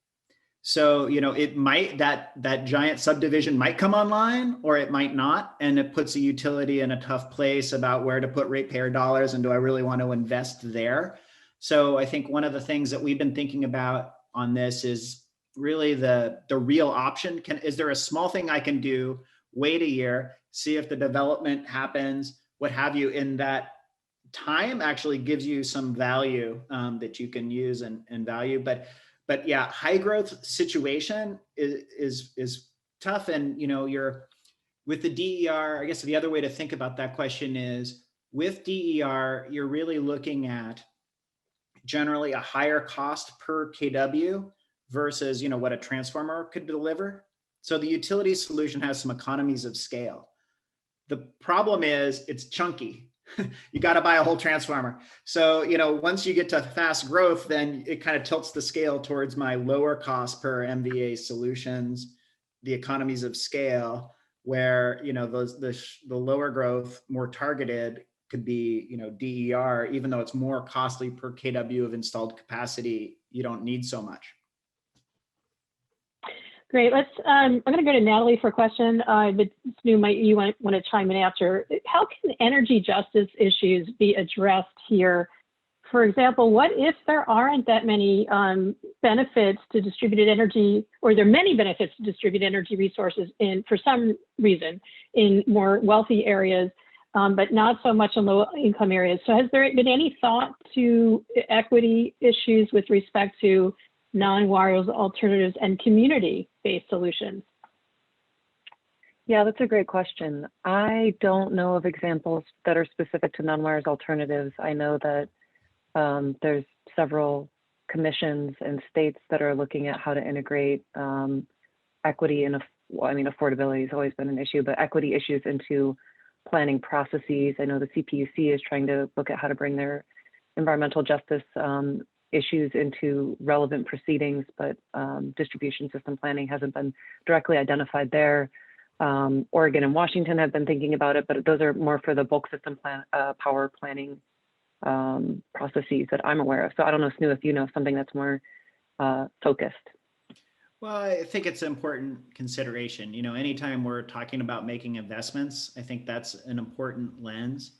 So, it might, that giant subdivision might come online or it might not. And it puts a utility in a tough place about where to put ratepayer dollars and do I really want to invest there? So I think one of the things that we've been thinking about on this is really the real option. Is there a small thing I can do, wait a year, see if the development happens, what have you, in that time actually gives you some value that you can use and value. But yeah, high growth situation is tough. And, you're with the DER, I guess the other way to think about that question is with DER, you're really looking at generally a higher cost per kW versus, what a transformer could deliver. So the utility solution has some economies of scale. The problem is it's chunky. You got to buy a whole transformer. So, once you get to fast growth, then it kind of tilts the scale towards my lower cost per MVA solutions, the economies of scale, where, the lower growth, more targeted could be, DER, even though it's more costly per kW of installed capacity, you don't need so much. Great. I'm going to go to Natalie for a question. But Snu, you want to chime in after. How can energy justice issues be addressed here? For example, what if there aren't that many benefits to distributed energy, or there are many benefits to distributed energy resources for some reason in more wealthy areas, but not so much in low income areas? So has there been any thought to equity issues with respect to non-wires alternatives and community-based solutions? Yeah, that's a great question. I don't know of examples that are specific to non-wires alternatives. I know that there's several commissions and states that are looking at how to integrate equity and affordability has always been an issue, but equity issues into planning processes. I know the CPUC is trying to look at how to bring their environmental justice issues into relevant proceedings, but distribution system planning hasn't been directly identified there. Oregon and Washington have been thinking about it, but those are more for the bulk system power planning processes that I'm aware of. So I don't know, Snu, if you know something that's more focused. Well, I think it's an important consideration. Anytime we're talking about making investments, I think that's an important lens.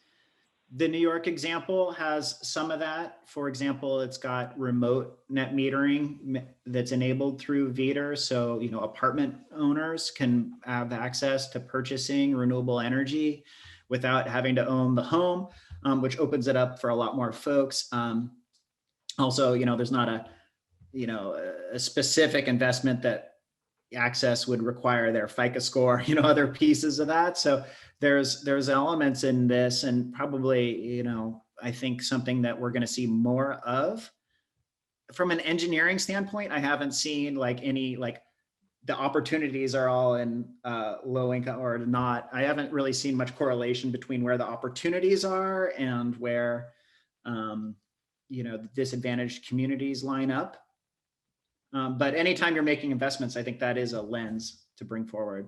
The New York example has some of that. For example, it's got remote net metering that's enabled through VETR. So, apartment owners can have access to purchasing renewable energy without having to own the home, which opens it up for a lot more folks. Also, there's not a specific investment that access would require their FICO score, other pieces of that. So there's elements in this, and probably, I think something that we're going to see more of. From an engineering standpoint, I haven't seen the opportunities are all in low income or not. I haven't really seen much correlation between where the opportunities are and where, the disadvantaged communities line up. But anytime you're making investments, I think that is a lens to bring forward,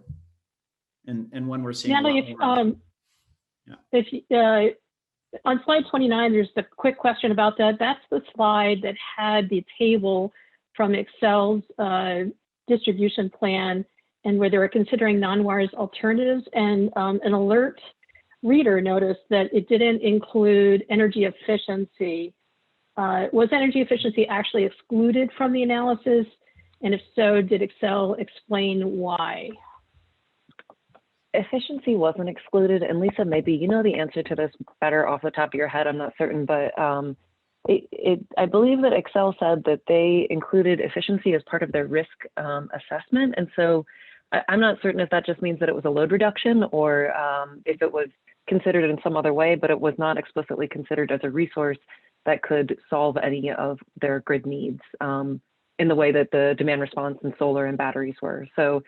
and one we're seeing. Natalie, on slide 29, there's the quick question about that. That's the slide that had the table from Excel's distribution plan, and where they were considering non-wires alternatives. And an alert reader noticed that it didn't include energy efficiency. Was energy efficiency actually excluded from the analysis? And if so, did Excel explain why? Efficiency wasn't excluded. And Lisa, maybe you know the answer to this better off the top of your head. I'm not certain, but I believe that Excel said that they included efficiency as part of their risk assessment. And so I'm not certain if that just means that it was a load reduction, or if it was considered in some other way, but it was not explicitly considered as a resource that could solve any of their grid needs in the way that the demand response and solar and batteries were. So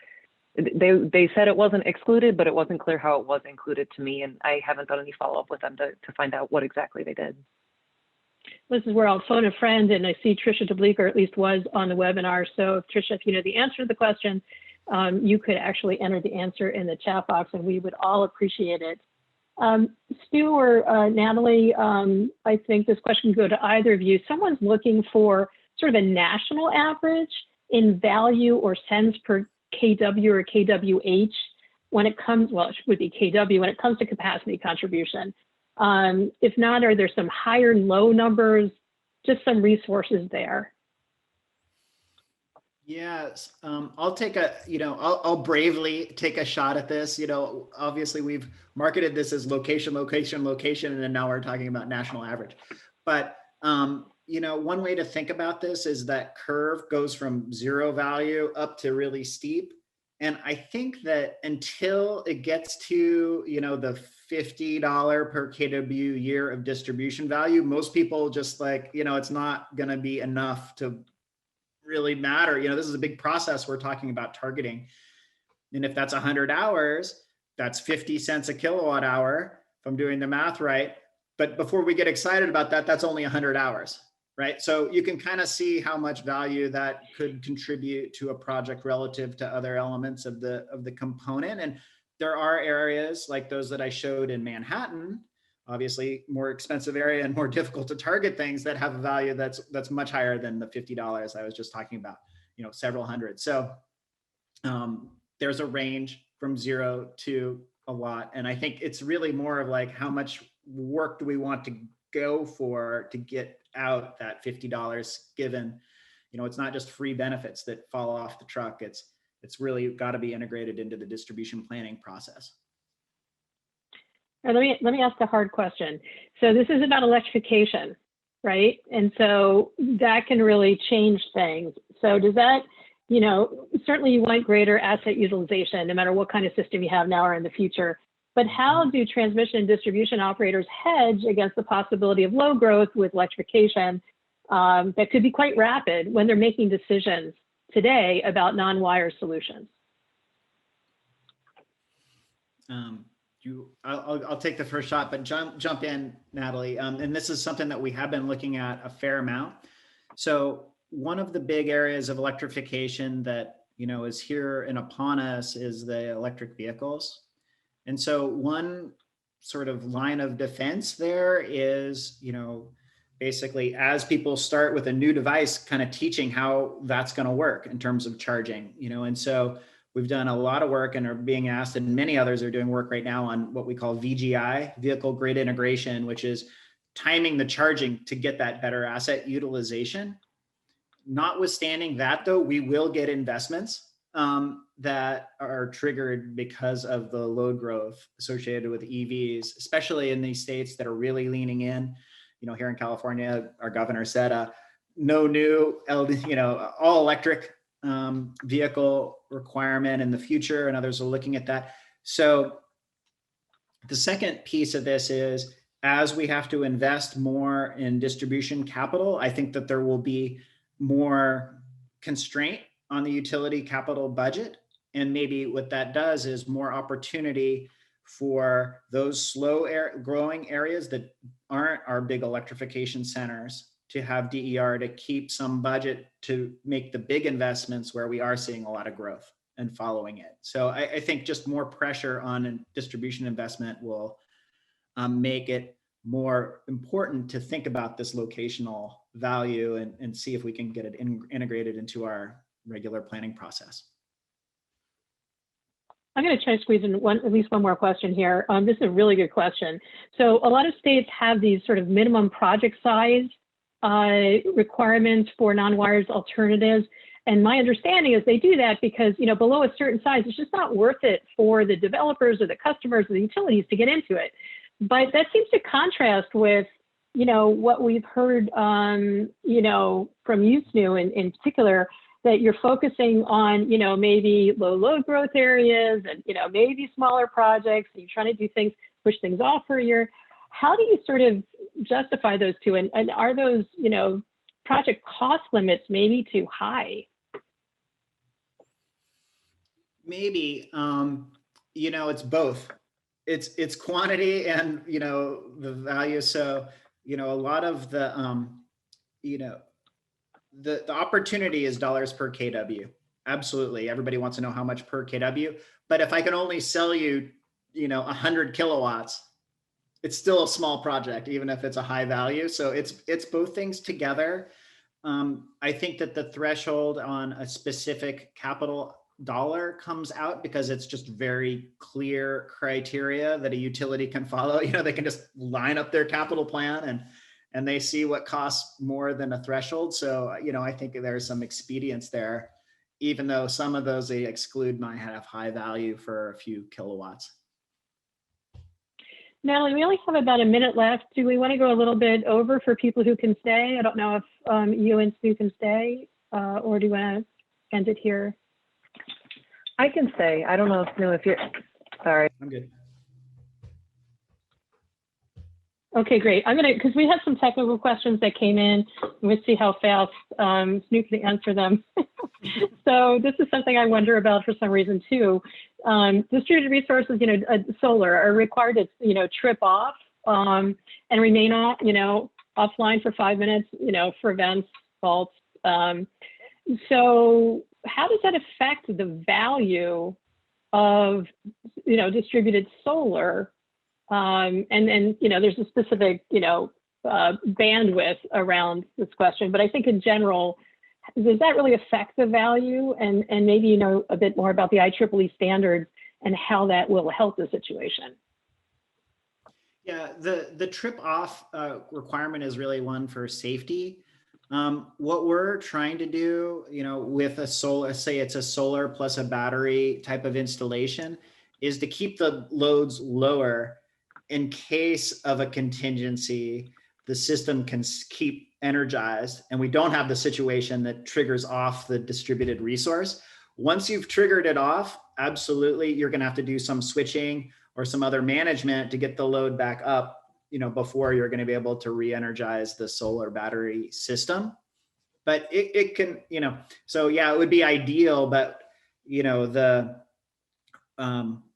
they said it wasn't excluded, but it wasn't clear how it was included to me. And I haven't done any follow-up with them to find out what exactly they did. This is where I'll phone a friend, and I see Tricia DeBleek, or at least was on the webinar. So Tricia, if you know the answer to the question, you could actually enter the answer in the chat box, and we would all appreciate it. Stu or Natalie, I think this question can go to either of you. Someone's looking for sort of a national average in value or cents per kW or kWh when it comes, well, it would be kW when it comes to capacity contribution. If not, are there some higher and low numbers, just some resources there? Yes, I'll take I'll bravely take a shot at this. Obviously we've marketed this as location, and then now we're talking about national average. But, one way to think about this is that curve goes from zero value up to really steep. And I think that until it gets to, the $50 per kW year of distribution value, most people just it's not going to be enough to really matter. This is a big process we're talking about targeting. And if that's 100 hours, that's 50 cents a kilowatt hour, if I'm doing the math right. But before we get excited about that, that's only 100 hours, right? So you can kind of see how much value that could contribute to a project relative to other elements of the component. And there are areas like those that I showed in Manhattan, obviously more expensive area and more difficult to target things, that have a value that's much higher than the $50 I was just talking about, several hundred. So there's a range from zero to a lot. And I think it's really more of how much work do we want to go for to get out that $50, given, it's not just free benefits that fall off the truck. It's really got to be integrated into the distribution planning process. Let me ask a hard question. So this is about electrification, right? And so that can really change things. So does that, certainly you want greater asset utilization, no matter what kind of system you have now or in the future. But how do transmission and distribution operators hedge against the possibility of low growth with electrification that could be quite rapid when they're making decisions today about non-wire solutions? I'll take the first shot, but jump in, Natalie. And this is something that we have been looking at a fair amount. So one of the big areas of electrification that, is here and upon us is the electric vehicles. And so one sort of line of defense there is, basically as people start with a new device, kind of teaching how that's going to work in terms of charging, and so we've done a lot of work and are being asked, and many others are doing work right now on what we call VGI, vehicle grid integration, which is timing the charging to get that better asset utilization. Notwithstanding that, though, we will get investments that are triggered because of the load growth associated with EVs, especially in these states that are really leaning in. Here in California, our governor said no new all electric vehicle requirement in the future, and others are looking at that. So the second piece of this is, as we have to invest more in distribution capital, I think that there will be more constraint on the utility capital budget. And maybe what that does is more opportunity for those growing areas that aren't our big electrification centers to have DER to keep some budget to make the big investments where we are seeing a lot of growth and following it. So I think just more pressure on distribution investment will make it more important to think about this locational value and see if we can get it integrated into our regular planning process. I'm going to try to squeeze in at least one more question here. This is a really good question. So a lot of states have these sort of minimum project size requirements for non-wires alternatives. And my understanding is they do that because, below a certain size, it's just not worth it for the developers or the customers or the utilities to get into it. But that seems to contrast with, what we've heard, from USNU in particular, that you're focusing on, maybe low load growth areas and, maybe smaller projects. And you're trying to do things, push things off for a year. How do you sort of justify those two? And are those, project cost limits maybe too high? Maybe, it's both. It's quantity and, the value. So, a lot of the, the opportunity is dollars per kW. Absolutely. Everybody wants to know how much per kW, but if I can only sell you, 100 kilowatts, it's still a small project, even if it's a high value. So it's both things together. I think that the threshold on a specific capital dollar comes out because it's just very clear criteria that a utility can follow. They can just line up their capital plan and they see what costs more than a threshold. So, I think there's some expedience there, even though some of those they exclude might have high value for a few kilowatts. Natalie, we only have about a minute left. Do we want to go a little bit over for people who can stay? I don't know if you and Stu can stay, or do you want to end it here? I can stay. I don't know if you're, sorry. I'm good. Okay, great. because we had some technical questions that came in. We'll see how fast Snoop can answer them. So this is something I wonder about for some reason too. Distributed resources, solar are required to, trip off and remain off, offline for 5 minutes, for events, faults. So how does that affect the value of, distributed solar? And then, there's a specific, bandwidth around this question, but I think in general, does that really affect the value? And maybe, a bit more about the IEEE standards and how that will help the situation. Yeah, the trip off requirement is really one for safety. What we're trying to do, with a solar, say it's a solar plus a battery type of installation, is to keep the loads lower in case of a contingency. The system can keep energized and we don't have the situation that triggers off the distributed resource. Once you've triggered it off, absolutely, you're going to have to do some switching or some other management to get the load back up, before you're going to be able to re-energize the solar battery system. But it can, so yeah, it would be ideal, but,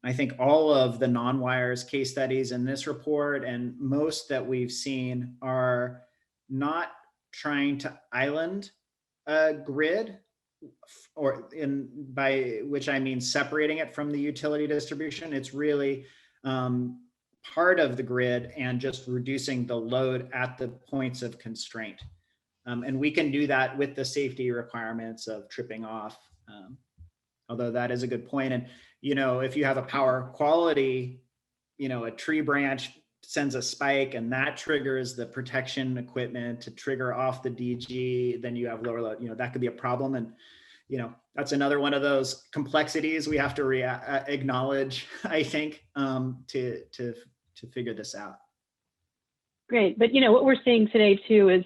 I think all of the non-wires case studies in this report and most that we've seen are not trying to island a grid, or by which I mean separating it from the utility distribution. It's really part of the grid and just reducing the load at the points of constraint. And we can do that with the safety requirements of tripping off. although that is a good point. And, if you have a power quality, a tree branch sends a spike and that triggers the protection equipment to trigger off the DG, then you have lower load, that could be a problem. And, that's another one of those complexities we have to acknowledge, I think, to figure this out. Great, but what we're seeing today too is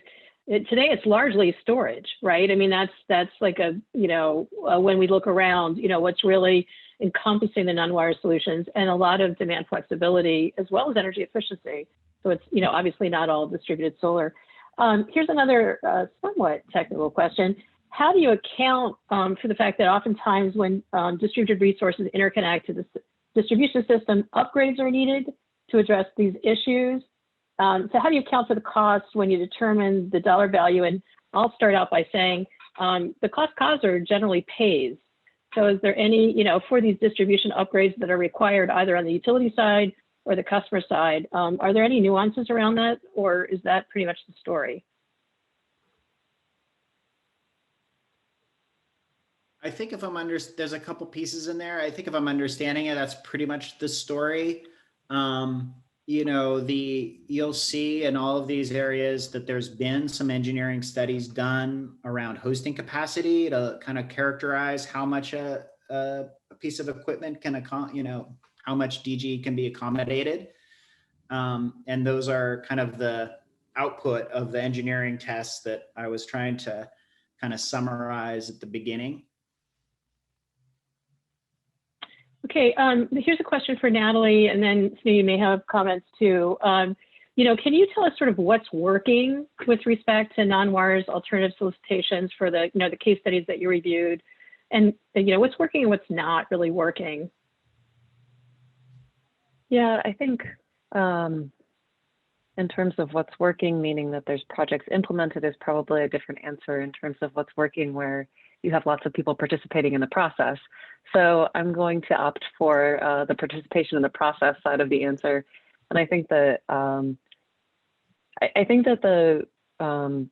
today it's largely storage, right? I mean, that's like when we look around, what's really encompassing the non-wire solutions and a lot of demand flexibility as well as energy efficiency. So it's obviously not all distributed solar. Here's another somewhat technical question. How do you account for the fact that oftentimes when distributed resources interconnect to the distribution system, upgrades are needed to address these issues? So how do you account for the costs when you determine the dollar value? And I'll start out by saying the cost causer generally pays. So is there any, for these distribution upgrades that are required either on the utility side or the customer side, are there any nuances around that, or is that pretty much the story? I think if there's a couple pieces in there. I think if I'm understanding it, that's pretty much the story. You'll see in all of these areas that there's been some engineering studies done around hosting capacity to kind of characterize how much a piece of equipment can, how much DG can be accommodated. And those are kind of the output of the engineering tests that I was trying to kind of summarize at the beginning. Okay, here's a question for Natalie, and then you may have comments too. Can you tell us sort of what's working with respect to non-wires alternative solicitations for the case studies that you reviewed, and what's working and what's not really working? Yeah, I think in terms of what's working, meaning that there's projects implemented, is probably a different answer in terms of what's working where you have lots of people participating in the process. So I'm going to opt for the participation in the process side of the answer. And I think that the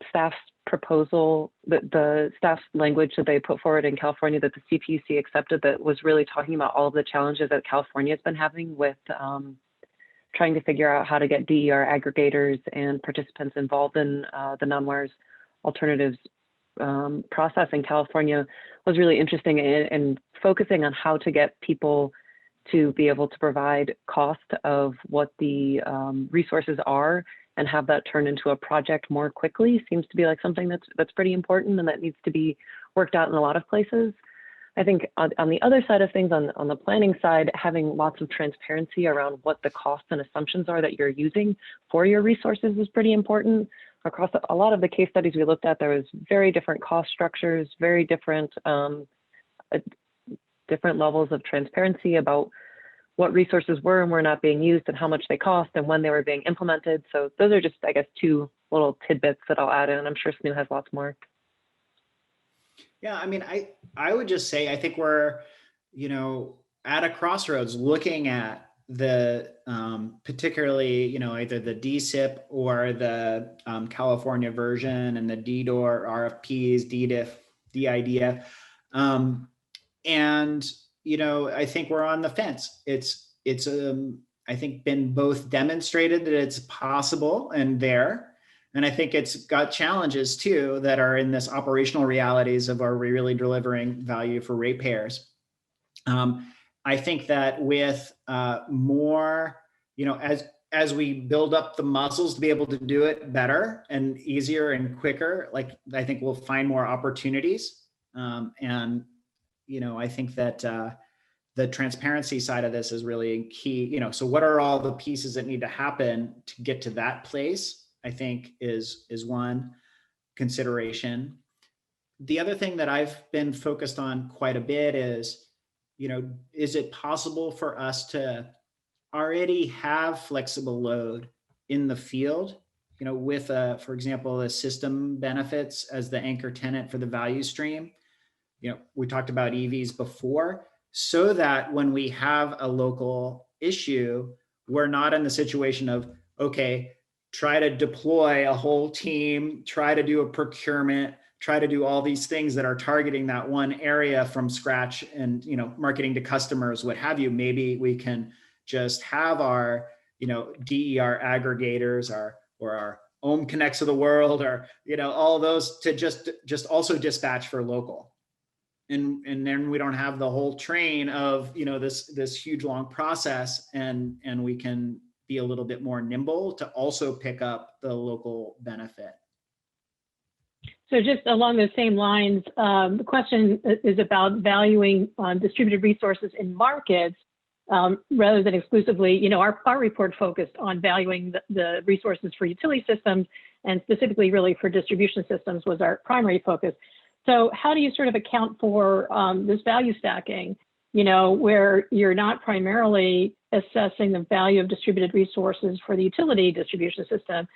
staff's proposal, the staff's language that they put forward in California that the CPUC accepted, that was really talking about all of the challenges that California has been having with trying to figure out how to get DER aggregators and participants involved in the non-wires alternatives process in California, was really interesting in focusing on how to get people to be able to provide cost of what the resources are and have that turn into a project more quickly. Seems to be like something that's pretty important and that needs to be worked out in a lot of places. I think on the other side of things, on the planning side, having lots of transparency around what the costs and assumptions are that you're using for your resources is pretty important. Across a lot of the case studies we looked at, there was very different cost structures, very different different levels of transparency about what resources were and were not being used and how much they cost and when they were being implemented. So those are just, I guess, two little tidbits that I'll add in. I'm sure Snu has lots more. Yeah, I mean, I would just say, I think we're, at a crossroads looking at the, particularly, either the DSIP or the California version and the DDOR, RFPs, DDIF, DIDF. And, I think we're on the fence. It's I think been both demonstrated that it's possible and there. And I think it's got challenges too that are in this operational realities of, are we really delivering value for ratepayers? I think that with more, as we build up the muscles to be able to do it better and easier and quicker, I think we'll find more opportunities. And, I think that the transparency side of this is really key. So what are all the pieces that need to happen to get to that place? I think is one consideration. The other thing that I've been focused on quite a bit is, is it possible for us to already have flexible load in the field, with, for example, the system benefits as the anchor tenant for the value stream? We talked about EVs before, so that when we have a local issue, we're not in the situation of, okay, try to deploy a whole team, try to do a procurement, try to do all these things that are targeting that one area from scratch and, you know, marketing to customers, what have you. Maybe we can just have our, you know, DER aggregators, or our Ohm Connects of the world, or, you know, all those to just also dispatch for local. And then we don't have the whole train of, you know, this huge long process, and we can be a little bit more nimble to also pick up the local benefit. So just along those same lines, the question is about valuing distributed resources in markets rather than exclusively, you know, our report focused on valuing the resources for utility systems, and specifically really for distribution systems was our primary focus. So how do you sort of account for this value stacking, you know, where you're not primarily assessing the value of distributed resources for the utility distribution system,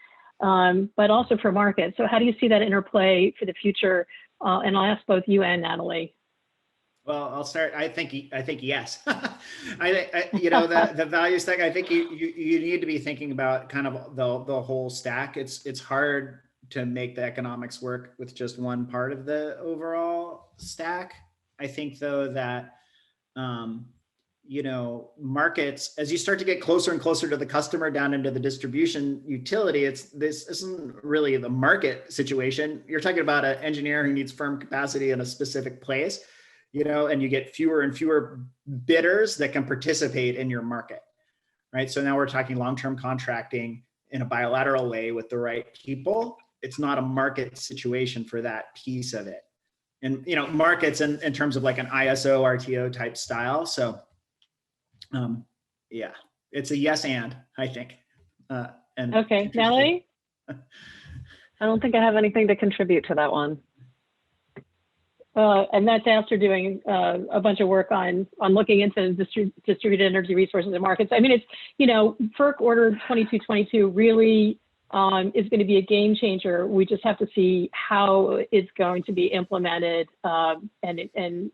but also for markets? So how do you see that interplay for the future? And I'll ask both you and Natalie. Well, I'll start. I think yes. I you know, the value stack. I think you need to be thinking about kind of the whole stack. It's hard to make the economics work with just one part of the overall stack. I think though that you know, markets, as you start to get closer and closer to the customer down into the distribution utility, this isn't really the market situation. You're talking about an engineer who needs firm capacity in a specific place, you know, and you get fewer and fewer bidders that can participate in your market, right? So now we're talking long-term contracting in a bilateral way with the right people. It's not a market situation for that piece of it. And, you know, markets in terms of like an ISO, RTO type style. So yeah, it's a yes and, I think. And okay, Natalie? I don't think I have anything to contribute to that one. And that's after doing a bunch of work on looking into distributed energy resources and markets. I mean, it's, you know, FERC Order 2222 really is going to be a game changer. We just have to see how it's going to be implemented and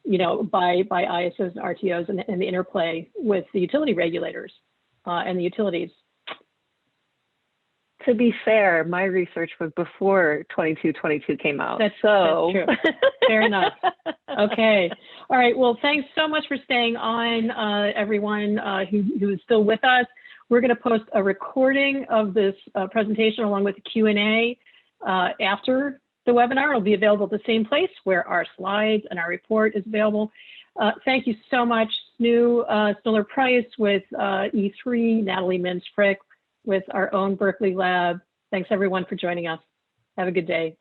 you know, by ISOs and RTOs and the interplay with the utility regulators and the utilities. To be fair, my research was before 2222 came out. That's true. Fair enough. Okay. All right. Well, thanks so much for staying on, everyone who is still with us. We're going to post a recording of this presentation along with the Q&A after the webinar. It'll be available at the same place where our slides and our report is available. Thank you so much, Snu Stiller-Price with E3, Natalie Mintz-Frick with our own Berkeley Lab. Thanks everyone for joining us. Have a good day.